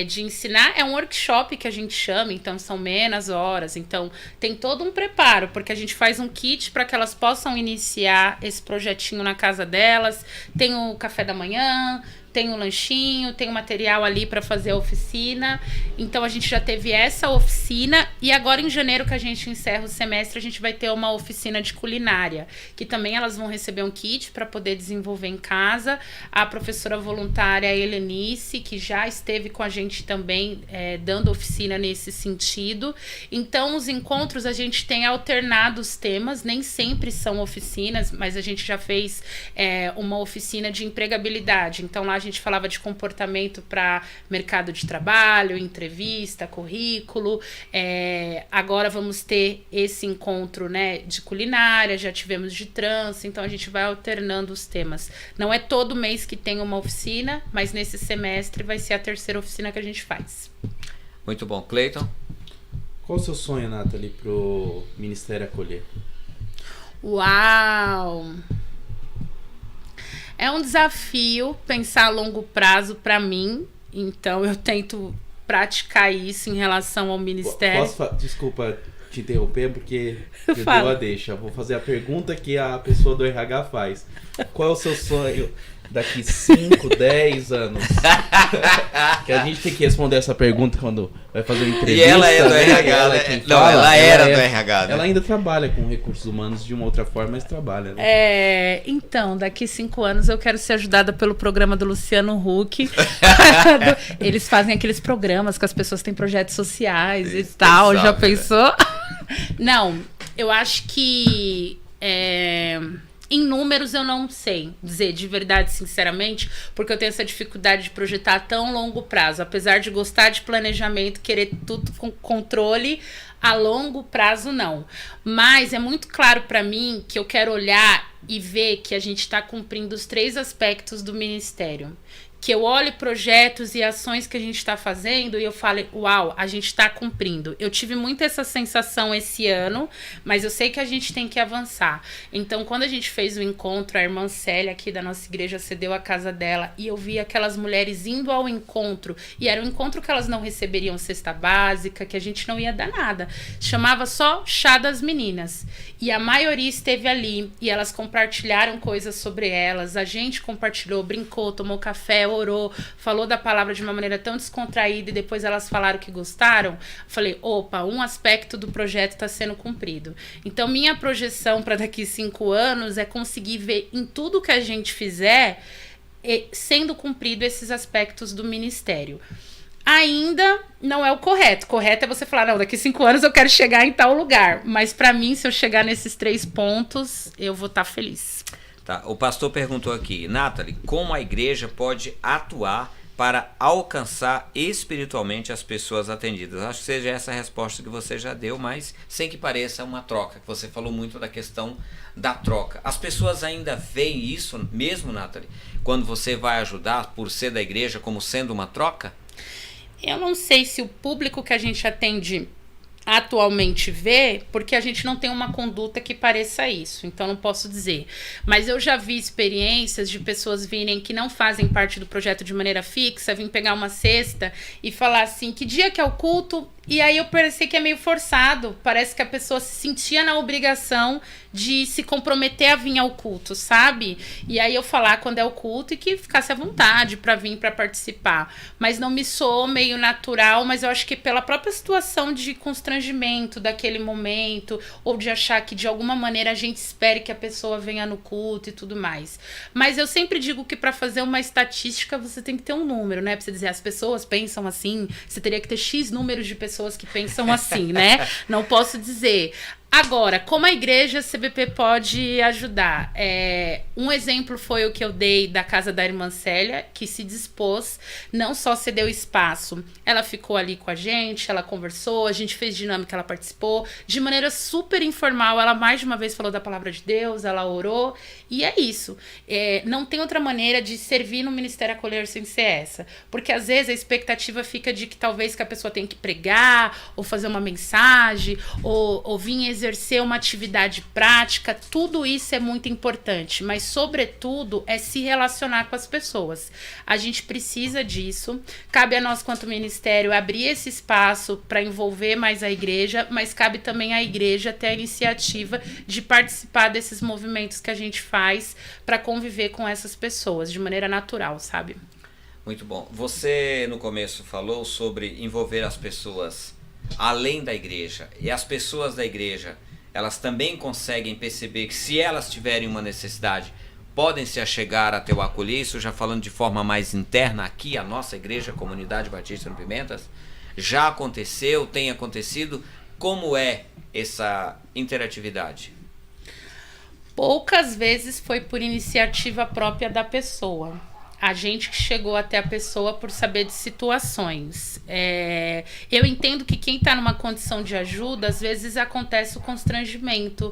de ensinar, é um workshop que a gente chama, então são menos horas, então tem todo um preparo, porque a gente faz um kit para que elas possam iniciar esse projetinho na casa delas, tem o café da manhã, tem um lanchinho, tem um material ali para fazer a oficina. Então a gente já teve essa oficina e agora em janeiro, que a gente encerra o semestre, a gente vai ter uma oficina de culinária, que também elas vão receber um kit para poder desenvolver em casa. A professora voluntária Helenice, que já esteve com a gente também dando oficina nesse sentido. Então os encontros a gente tem alternado os temas, nem sempre são oficinas, mas a gente já fez uma oficina de empregabilidade. Então lá a gente falava de comportamento para mercado de trabalho, entrevista, currículo. Agora vamos ter esse encontro, né, de culinária, já tivemos de trança, então a gente vai alternando os temas. Não é todo mês que tem uma oficina, mas nesse semestre vai ser a terceira oficina que a gente faz. Muito bom. Cleiton? Qual o seu sonho, Nathalie, pro Ministério Acolher? Uau! É um desafio pensar a longo prazo para mim, então eu tento praticar isso em relação ao Ministério. Desculpa te interromper, porque eu dou a deixa. Vou fazer a pergunta que a pessoa do RH faz. Qual é o seu sonho daqui 5, 10 anos? Que a gente tem que responder essa pergunta quando vai fazer uma entrevista. E ela é do RH, né? Não, ela era do RH, né? Ela ainda trabalha com recursos humanos de uma outra forma, mas trabalha, né? Então, daqui 5 anos eu quero ser ajudada pelo programa do Luciano Huck. Eles fazem aqueles programas que as pessoas têm projetos sociais e tal. Já pensou? Não, eu acho que... Em números eu não sei dizer de verdade, sinceramente, porque eu tenho essa dificuldade de projetar a tão longo prazo. Apesar de gostar de planejamento, querer tudo com controle, a longo prazo não. Mas é muito claro para mim que eu quero olhar e ver que a gente está cumprindo os 3 aspectos do Ministério. Que eu olhe projetos e ações que a gente está fazendo e eu falo, uau, a gente está cumprindo. Eu tive muito essa sensação esse ano, mas eu sei que a gente tem que avançar. Então, quando a gente fez o encontro, a irmã Célia aqui da nossa igreja cedeu a casa dela e eu vi aquelas mulheres indo ao encontro. E era um encontro que elas não receberiam cesta básica, que a gente não ia dar nada. Chamava só Chá das Meninas. E a maioria esteve ali e elas compartilharam coisas sobre elas. A gente compartilhou, brincou, tomou café, orou, falou da palavra de uma maneira tão descontraída e depois elas falaram que gostaram. Falei, opa, um aspecto do projeto está sendo cumprido. Então, minha projeção para daqui 5 anos é conseguir ver em tudo que a gente fizer sendo cumprido esses aspectos do ministério. Ainda não é o correto. Correto é você falar, não, daqui 5 anos eu quero chegar em tal lugar. Mas para mim, se eu chegar nesses 3 pontos, eu vou estar feliz. Tá, o pastor perguntou aqui, Nathalie, como a igreja pode atuar para alcançar espiritualmente as pessoas atendidas? Acho que seja essa a resposta que você já deu, mas sem que pareça uma troca, que você falou muito da questão da troca. As pessoas ainda veem isso mesmo, Nathalie, quando você vai ajudar por ser da igreja como sendo uma troca? Eu não sei se o público que a gente atende atualmente vê, porque a gente não tem uma conduta que pareça isso, então não posso dizer. Mas eu já vi experiências de pessoas virem que não fazem parte do projeto de maneira fixa, vir pegar uma cesta e falar assim, que dia que é o culto? E aí eu pensei que é meio forçado, parece que a pessoa se sentia na obrigação de se comprometer a vir ao culto, sabe? E aí eu falar quando é o culto e que ficasse à vontade para vir, para participar. Mas não me soou meio natural, mas eu acho que pela própria situação de constrangimento daquele momento, ou de achar que de alguma maneira a gente espere que a pessoa venha no culto e tudo mais. Mas eu sempre digo que para fazer uma estatística você tem que ter um número, né? Pra você dizer, as pessoas pensam assim, você teria que ter X números de pessoas que pensam assim, né? Não posso dizer. Agora, como a igreja CBP pode ajudar? Um exemplo foi o que eu dei da casa da irmã Célia, que se dispôs, não só cedeu espaço, ela ficou ali com a gente, ela conversou, a gente fez dinâmica, ela participou, de maneira super informal, ela mais de uma vez falou da palavra de Deus, ela orou, e é isso. Não tem outra maneira de servir no Ministério Acolher sem ser essa, porque às vezes a expectativa fica de que talvez que a pessoa tenha que pregar, ou fazer uma mensagem, ou vir exercer uma atividade prática, tudo isso é muito importante, mas sobretudo é se relacionar com as pessoas. A gente precisa disso, cabe a nós quanto ministério abrir esse espaço para envolver mais a igreja, mas cabe também à igreja ter a iniciativa de participar desses movimentos que a gente faz para conviver com essas pessoas de maneira natural, sabe? Muito bom. Você no começo falou sobre envolver as pessoas além da igreja, e as pessoas da igreja, elas também conseguem perceber que se elas tiverem uma necessidade, podem se achegar até o acolher, isso já falando de forma mais interna aqui, a nossa igreja, a Comunidade Batista no Pimentas, já aconteceu, tem acontecido, como é essa interatividade? Poucas vezes foi por iniciativa própria da pessoa. A gente que chegou até a pessoa por saber de situações. Eu entendo que quem está numa condição de ajuda, às vezes acontece o constrangimento,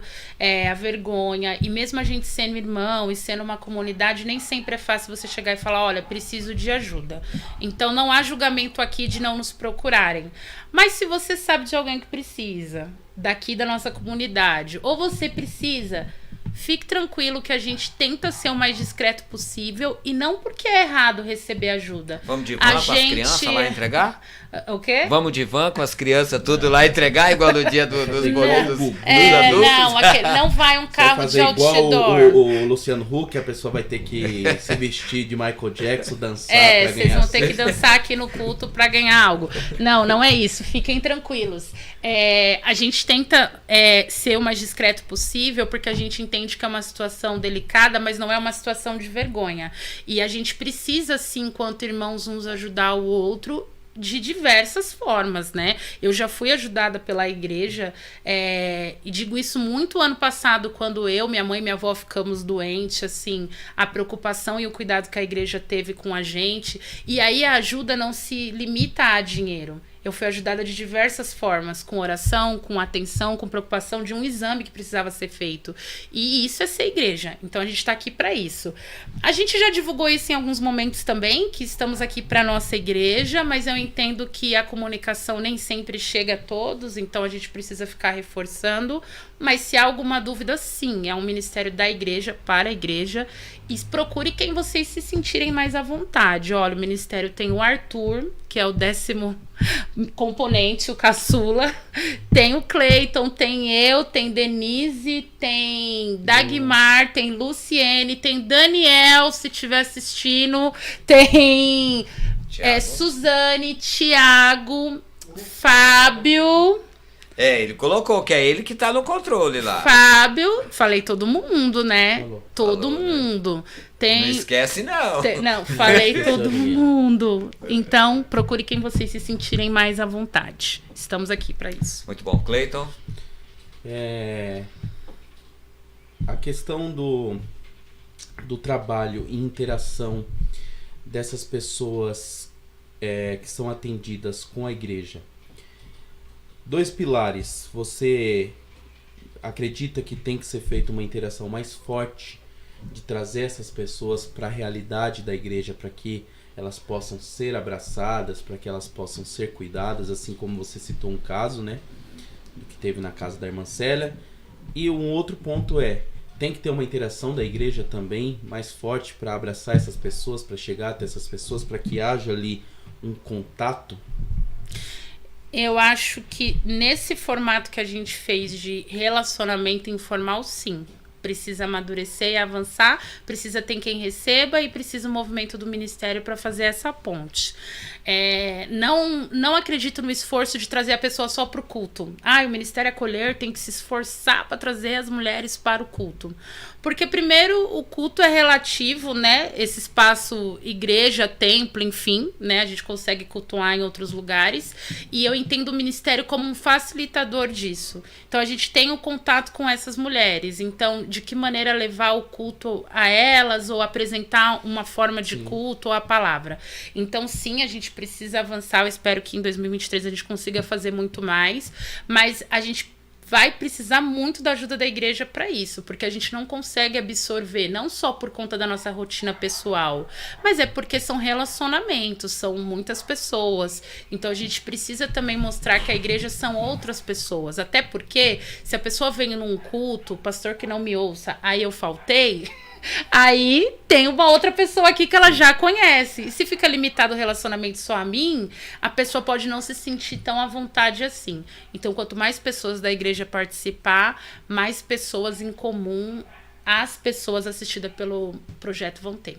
a vergonha, e mesmo a gente sendo irmão e sendo uma comunidade, nem sempre é fácil você chegar e falar, olha, preciso de ajuda. Então não há julgamento aqui de não nos procurarem. Mas se você sabe de alguém que precisa, daqui da nossa comunidade, ou você precisa, fique tranquilo que a gente tenta ser o mais discreto possível, e não porque é errado receber ajuda. Vamos de van com as crianças lá entregar? O quê? Vamos de van com as crianças tudo lá entregar, igual no dia dos boletos dos adultos? Não vai um carro de outdoor. Igual o Luciano Huck, a pessoa vai ter que se vestir de Michael Jackson, dançar pra ganhar. Vocês vão ter que dançar aqui no culto pra ganhar algo. Não é isso. Fiquem tranquilos. A gente tenta ser o mais discreto possível, porque a gente entende que é uma situação delicada, mas não é uma situação de vergonha. E a gente precisa, sim, enquanto irmãos, uns ajudar o outro de diversas formas, né? Eu já fui ajudada pela igreja, e digo isso muito ano passado, quando eu, minha mãe e minha avó ficamos doentes, assim, a preocupação e o cuidado que a igreja teve com a gente, e aí a ajuda não se limita a dinheiro. Eu fui ajudada de diversas formas, com oração, com atenção, com preocupação de um exame que precisava ser feito. E isso é ser igreja. Então a gente está aqui para isso. A gente já divulgou isso em alguns momentos também, que estamos aqui para nossa igreja, mas eu entendo que a comunicação nem sempre chega a todos, então a gente precisa ficar reforçando. Mas se há alguma dúvida, sim, é um ministério da igreja para a igreja. E procure quem vocês se sentirem mais à vontade. Olha, o ministério tem o Arthur, que é o 10º componente, o caçula. Tem o Cleiton, tem eu, tem Denise, tem Dagmar, tem Luciene, tem Daniel, se estiver assistindo. Tem Suzane, Thiago, Fábio... ele colocou que é ele que tá no controle lá. Fábio, falei todo mundo, né? Todo mundo. Não esquece, não. Não, falei todo mundo. Então, procure quem vocês se sentirem mais à vontade. Estamos aqui para isso. Muito bom. Cleiton? A questão do trabalho e interação dessas pessoas que são atendidas com a igreja. 2 pilares. Você acredita que tem que ser feita uma interação mais forte de trazer essas pessoas para a realidade da igreja, para que elas possam ser abraçadas, para que elas possam ser cuidadas, assim como você citou um caso, né, do que teve na casa da irmã Célia. E um outro ponto tem que ter uma interação da igreja também mais forte para abraçar essas pessoas, para chegar até essas pessoas, para que haja ali um contato. Eu acho que nesse formato que a gente fez de relacionamento informal, sim. Precisa amadurecer e avançar, precisa ter quem receba e precisa o movimento do ministério para fazer essa ponte. Não acredito no esforço de trazer a pessoa só para o culto. O Ministério Acolher tem que se esforçar para trazer as mulheres para o culto. Porque primeiro o culto é relativo, né? Esse espaço igreja, templo, enfim, né? A gente consegue cultuar em outros lugares. E eu entendo o ministério como um facilitador disso. Então a gente tem o contato com essas mulheres. Então, de que maneira levar o culto a elas ou apresentar uma forma de culto ou a palavra. Então, sim, a gente precisa avançar. Eu espero que em 2023 a gente consiga fazer muito mais. Mas a gente vai precisar muito da ajuda da igreja para isso, porque a gente não consegue absorver, não só por conta da nossa rotina pessoal, mas é porque são relacionamentos, são muitas pessoas. Então a gente precisa também mostrar que a igreja são outras pessoas, até porque se a pessoa vem num culto, pastor que não me ouça, aí eu faltei, aí tem uma outra pessoa aqui que ela já conhece. E se fica limitado o relacionamento só a mim, a pessoa pode não se sentir tão à vontade assim. Então, quanto mais pessoas da igreja participar, mais pessoas em comum as pessoas assistidas pelo projeto vão ter.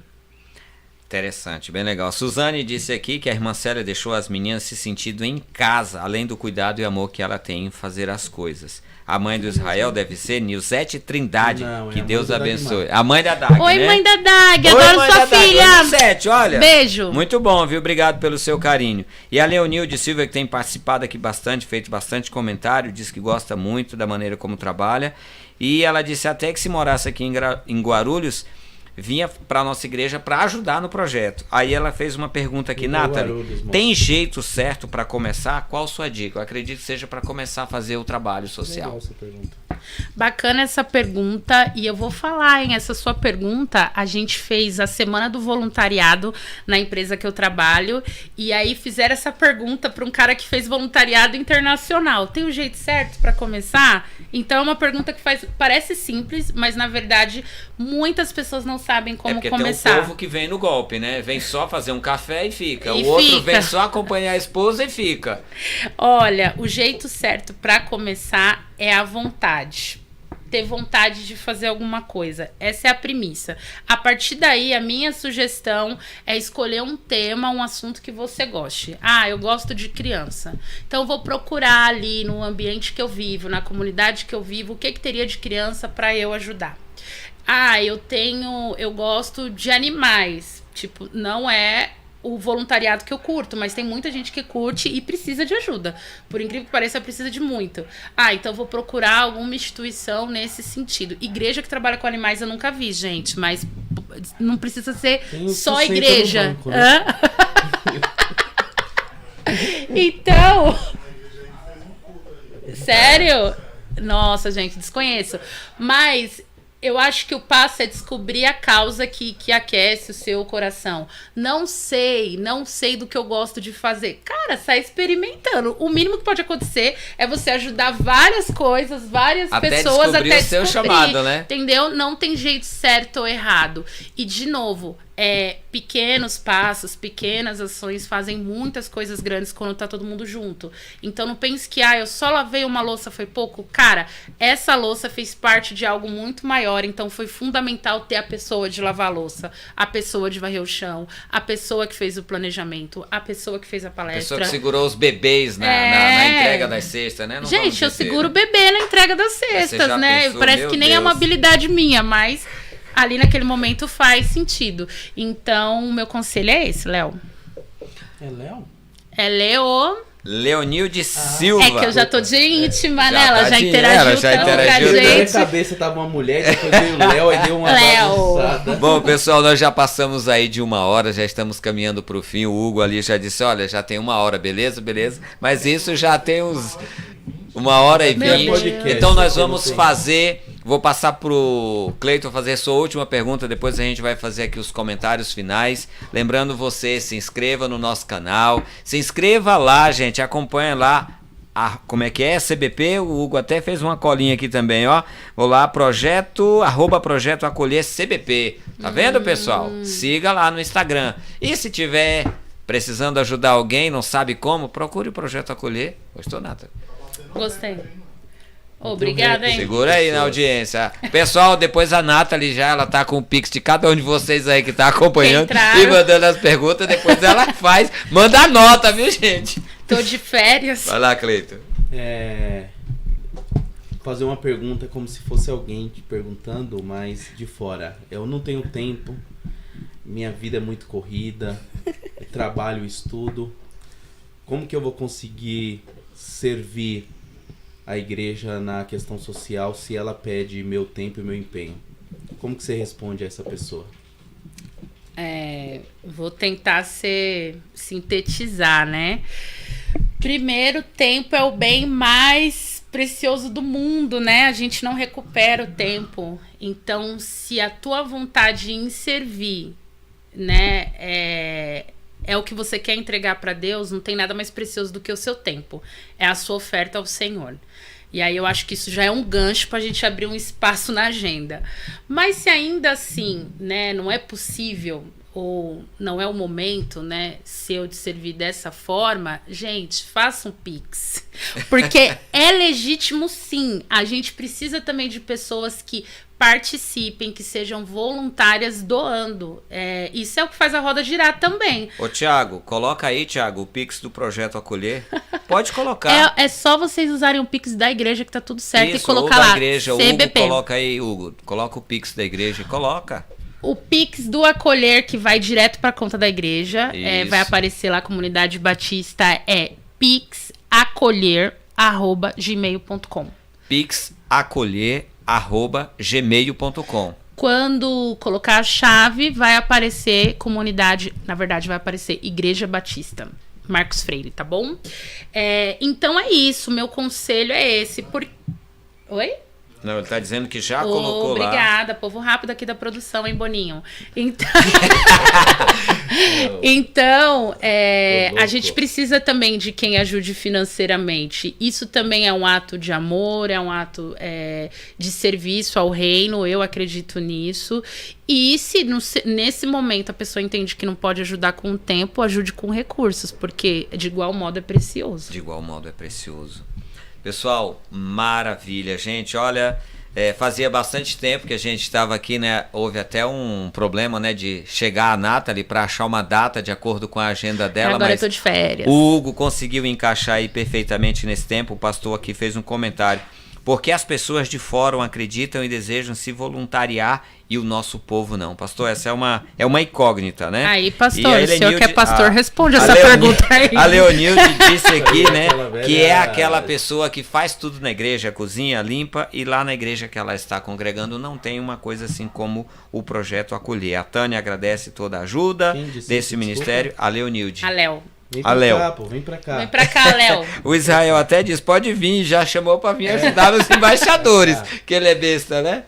Interessante, bem legal. Suzane disse aqui que a irmã Célia deixou as meninas se sentindo em casa, além do cuidado e amor que ela tem em fazer as coisas. A mãe do Israel deve ser Nilzete Trindade. Não, que a Deus mãe da abençoe. A mãe da Dag, Oi, né? mãe da Dag, Oi, adoro mãe sua da Dag. filha. Oi, Nilzete, olha. Beijo. Muito bom, viu? Obrigado pelo seu carinho. E a Leonilde Silva, que tem participado aqui bastante, feito bastante comentário, diz que gosta muito da maneira como trabalha. E ela disse até que se morasse aqui em Guarulhos, vinha para nossa igreja para ajudar no projeto. Aí ela fez uma pergunta aqui, Nathalie, tem jeito certo para começar? Qual sua dica? Eu acredito que seja para começar a fazer o trabalho social. Legal essa pergunta. Bacana essa pergunta, e eu vou falar, hein? Essa sua pergunta, a gente fez a Semana do Voluntariado na empresa que eu trabalho, e aí fizeram essa pergunta para um cara que fez voluntariado internacional. Tem um jeito certo para começar? Então é uma pergunta que parece simples, mas na verdade muitas pessoas não sabem como começar. Tem um povo que vem no golpe, né? Vem só fazer um café e fica. E o outro fica. vem só acompanhar a esposa e fica. Olha, o jeito certo para começar é a vontade. Ter vontade de fazer alguma coisa. Essa é a premissa. A partir daí, a minha sugestão é escolher um tema, um assunto que você goste. Eu gosto de criança. Então, eu vou procurar ali no ambiente que eu vivo, na comunidade que eu vivo, o que teria de criança para eu ajudar. Eu gosto de animais. Tipo, não é o voluntariado que eu curto, mas tem muita gente que curte e precisa de ajuda. Por incrível que pareça, precisa de muito. Então vou procurar alguma instituição nesse sentido. Igreja que trabalha com animais eu nunca vi, gente, mas não precisa ser só igreja. Banco, né? Então, sério? Nossa, gente, desconheço. Mas eu acho que o passo é descobrir a causa que aquece o seu coração. Não sei do que eu gosto de fazer. Cara, sai experimentando. O mínimo que pode acontecer é você ajudar várias coisas, várias pessoas até descobrir o seu chamado, né? Entendeu? Não tem jeito certo ou errado. E, de novo, pequenos passos, pequenas ações fazem muitas coisas grandes quando tá todo mundo junto. Então não pense que eu só lavei uma louça, foi pouco. Cara, essa louça fez parte de algo muito maior, então foi fundamental ter a pessoa de lavar a louça, a pessoa de varrer o chão, a pessoa que fez o planejamento, a pessoa que fez a palestra. A pessoa que segurou os bebês na entrega das cestas, né? Gente, eu seguro o bebê na entrega das cestas, né? Pensou, parece que nem é uma habilidade minha, mas ali naquele momento faz sentido. Então, o meu conselho é esse, Léo. É Léo? É Leo. Leonilde Silva. É que eu já tô de íntima, né? Ela já interagiu com a Na minha gente. cabeça tava uma mulher, depois veio o Léo e deu uma bagunçada. Bom, pessoal, nós já passamos aí de 1 hora, já estamos caminhando para o fim. O Hugo ali já disse, olha, já tem 1 hora, beleza? Mas isso já tem uns 1h20. Então nós vamos fazer... Vou passar pro Cleiton fazer a sua última pergunta, depois a gente vai fazer aqui os comentários finais. Lembrando você, se inscreva no nosso canal. Se inscreva lá, gente, acompanha lá. Como é que é? CBP, o Hugo até fez uma colinha aqui também, ó. Vou lá, projeto Acolher CBP. Tá vendo, pessoal? Siga lá no Instagram. E se tiver precisando ajudar alguém, não sabe como, procure o Projeto Acolher. Gostou, Nathalie? Gostei. Obrigada, hein? Segura aí na audiência. Pessoal, depois a Nathalie ela tá com o Pix de cada um de vocês aí que tá acompanhando e mandando as perguntas, depois ela faz, manda a nota, viu, gente? Tô de férias. Vai lá, Cleiton. Fazer uma pergunta como se fosse alguém te perguntando, mas de fora. Eu não tenho tempo, minha vida é muito corrida, eu trabalho, estudo. Como que eu vou conseguir servir a igreja na questão social se ela pede meu tempo e meu empenho? Como que você responde a essa pessoa? Vou tentar sintetizar, né? Primeiro, tempo é o bem mais precioso do mundo, né? A gente não recupera o tempo. Então, se a tua vontade em servir, né, é o que você quer entregar para Deus, não tem nada mais precioso do que o seu tempo. É a sua oferta ao Senhor. E aí eu acho que isso já é um gancho para a gente abrir um espaço na agenda. Mas se ainda assim, né, não é possível ou não é o momento, né, seu de servir dessa forma, gente, faça um Pix. Porque é legítimo, sim. A gente precisa também de pessoas que participem, que sejam voluntárias doando. Isso é o que faz a roda girar também. Ô, Thiago, coloca aí, Thiago, o Pix do Projeto Acolher. Pode colocar. É só vocês usarem o Pix da igreja que tá tudo certo. Isso, e colocar ou da lá, igreja, CBP. Hugo, coloca aí, Hugo. Coloca o Pix da igreja e coloca. O Pix do Acolher, que vai direto para a conta da igreja, vai aparecer lá, Comunidade Batista, pixacolher@gmail.com. pixacolher@gmail.com. Quando colocar a chave, vai aparecer comunidade, na verdade vai aparecer Igreja Batista, Marcos Freire, tá bom? Então é isso, meu conselho é esse. Oi? Não, ele tá dizendo que já colocou obrigada, lá. Obrigada, povo rápido aqui da produção, hein, Boninho? Então, a gente precisa também de quem ajude financeiramente. Isso também é um ato de amor, é um ato de serviço ao reino, eu acredito nisso. E se nesse momento a pessoa entende que não pode ajudar com o tempo, ajude com recursos, porque de igual modo é precioso. De igual modo é precioso. Pessoal, maravilha, gente, olha, fazia bastante tempo que a gente estava aqui, né, houve até um problema, né, de chegar a Nathalie para achar uma data de acordo com a agenda dela, agora mas eu tô de férias. O Hugo conseguiu encaixar aí perfeitamente nesse tempo, o pastor aqui fez um comentário, porque as pessoas de fora acreditam e desejam se voluntariar e o nosso povo não. Pastor, essa é uma incógnita, né? Aí, pastor, o senhor que é pastor, responde essa pergunta aí. A Leonilde disse aqui, né, que é aquela pessoa que faz tudo na igreja, cozinha, limpa, e lá na igreja que ela está congregando não tem uma coisa assim como o Projeto Acolher. A Tânia agradece toda a ajuda desse ministério. A Leonilde. A Léo. Vem pra cá, pô, vem pra cá. Vem pra cá, Léo. O Israel até disse, pode vir, já chamou pra vir ajudar os embaixadores, que ele é besta, né?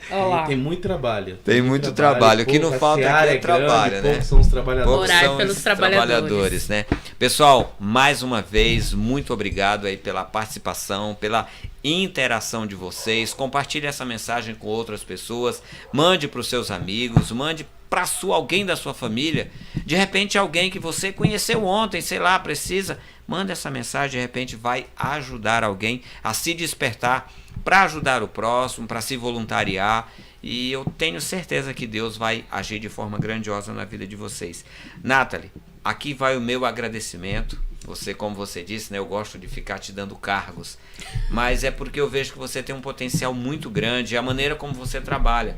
Tem muito trabalho. Tem muito trabalho. O que não falta aqui é trabalho, né? São os trabalhadores. Orar pelos trabalhadores, né? Pessoal, mais uma vez, muito obrigado aí pela participação, pela interação de vocês. Compartilhe essa mensagem com outras pessoas, mande para os seus amigos, mande para alguém da sua família, de repente alguém que você conheceu ontem, sei lá, precisa, manda essa mensagem, de repente vai ajudar alguém a se despertar para ajudar o próximo, para se voluntariar, e eu tenho certeza que Deus vai agir de forma grandiosa na vida de vocês. Nathalie, aqui vai o meu agradecimento. Você, como você disse, né, eu gosto de ficar te dando cargos, mas é porque eu vejo que você tem um potencial muito grande, a maneira como você trabalha.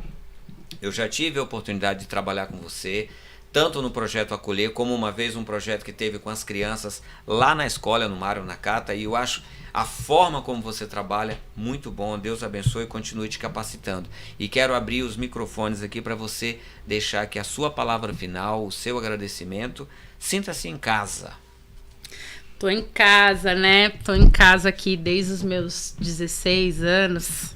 Eu já tive a oportunidade de trabalhar com você, tanto no projeto Acolher, como uma vez um projeto que teve com as crianças lá na escola, no Mário Nakata, e eu acho a forma como você trabalha muito bom. Deus abençoe e continue te capacitando. E quero abrir os microfones aqui para você deixar aqui a sua palavra final, o seu agradecimento. Sinta-se em casa. Tô em casa, né? Tô em casa aqui desde os meus 16 anos.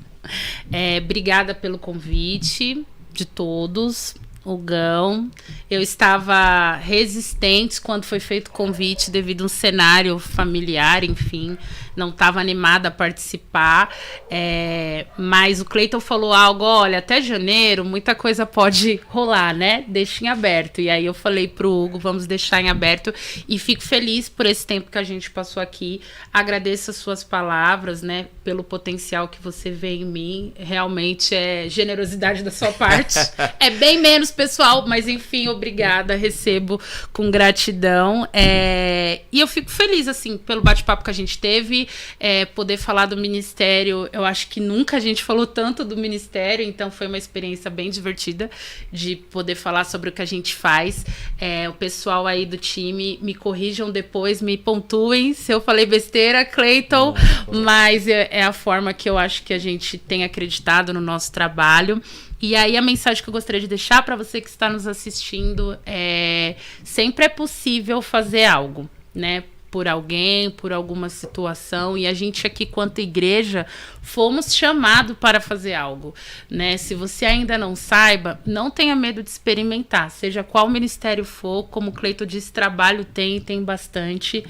Obrigada pelo convite de todos. Hugão, eu estava resistente quando foi feito o convite devido a um cenário familiar, enfim, não estava animada a participar, mas o Cleiton falou algo, olha, até janeiro muita coisa pode rolar, né? Deixa em aberto. E aí eu falei pro Hugo, vamos deixar em aberto, e fico feliz por esse tempo que a gente passou aqui, agradeço as suas palavras, né, pelo potencial que você vê em mim, realmente é generosidade da sua parte, é bem menos pessoal, mas enfim, obrigada, recebo com gratidão, e eu fico feliz, assim, pelo bate-papo que a gente teve, poder falar do Ministério, eu acho que nunca a gente falou tanto do Ministério, então foi uma experiência bem divertida de poder falar sobre o que a gente faz, o pessoal aí do time, me corrijam depois, me pontuem se eu falei besteira, Cleiton, mas é a forma que eu acho que a gente tem acreditado no nosso trabalho. E aí a mensagem que eu gostaria de deixar para você que está nos assistindo sempre é possível fazer algo, né? Por alguém, por alguma situação, e a gente aqui, quanto igreja, fomos chamados para fazer algo, né? Se você ainda não saiba, não tenha medo de experimentar, seja qual ministério for, como o Cleiton disse, trabalho tem bastante,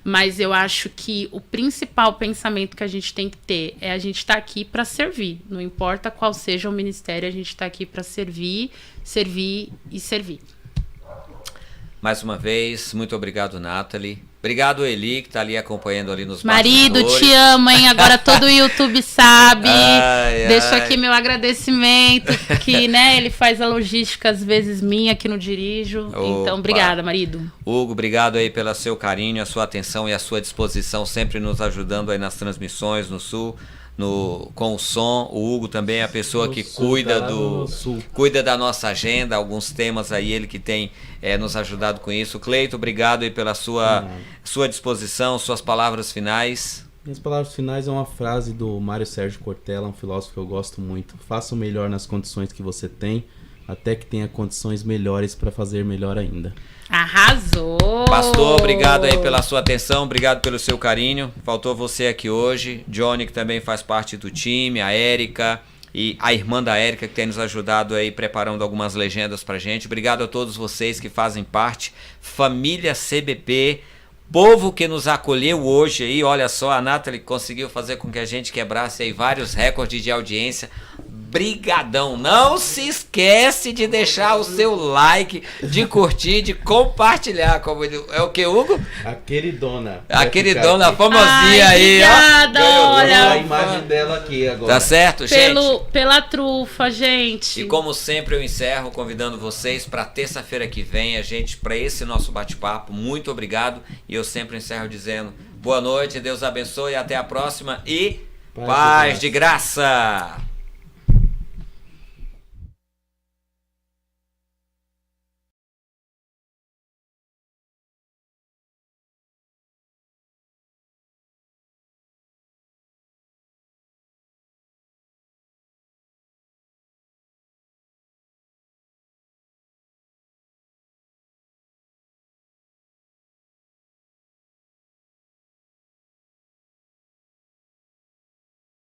mas eu acho que o principal pensamento que a gente tem que ter é a gente estar aqui para servir, não importa qual seja o ministério, a gente está aqui para servir, servir e servir. Mais uma vez, muito obrigado, Nathalie. Obrigado, Eli, que tá ali acompanhando ali nos marido, bastidores. te amo, hein? Agora todo o YouTube sabe. Deixo aqui meu agradecimento, que, né, ele faz a logística, às vezes, minha, que não dirijo. Opa. Então, obrigada, marido. Hugo, obrigado aí pelo seu carinho, a sua atenção e a sua disposição, sempre nos ajudando aí nas transmissões no Sul. Com o som, o Hugo também é a pessoa que cuida da nossa agenda, alguns temas aí, ele que tem nos ajudado com isso. Cleiton, obrigado aí pela sua disposição, suas palavras finais. Minhas palavras finais é uma frase do Mário Sérgio Cortella, um filósofo que eu gosto muito. Faça o melhor nas condições que você tem, até que tenha condições melhores para fazer melhor ainda. Arrasou! Pastor, obrigado aí pela sua atenção, obrigado pelo seu carinho. Faltou você aqui hoje, Johnny, que também faz parte do time, a Érica e a irmã da Érica, que tem nos ajudado aí preparando algumas legendas pra gente. Obrigado a todos vocês que fazem parte, família CBP, povo que nos acolheu hoje aí. Olha só, a Nathalie conseguiu fazer com que a gente quebrasse aí vários recordes de audiência. Brigadão, não se esquece de deixar o seu like, de curtir, de compartilhar, como é o que, Hugo? A queridona, famosinha aí, obrigada, ó. olha a imagem dela aqui agora. Tá certo, gente? Pela trufa, gente. E como sempre eu encerro convidando vocês para terça-feira que vem, para esse nosso bate-papo. Muito obrigado, e eu sempre encerro dizendo boa noite, Deus abençoe, até a próxima e paz de graça.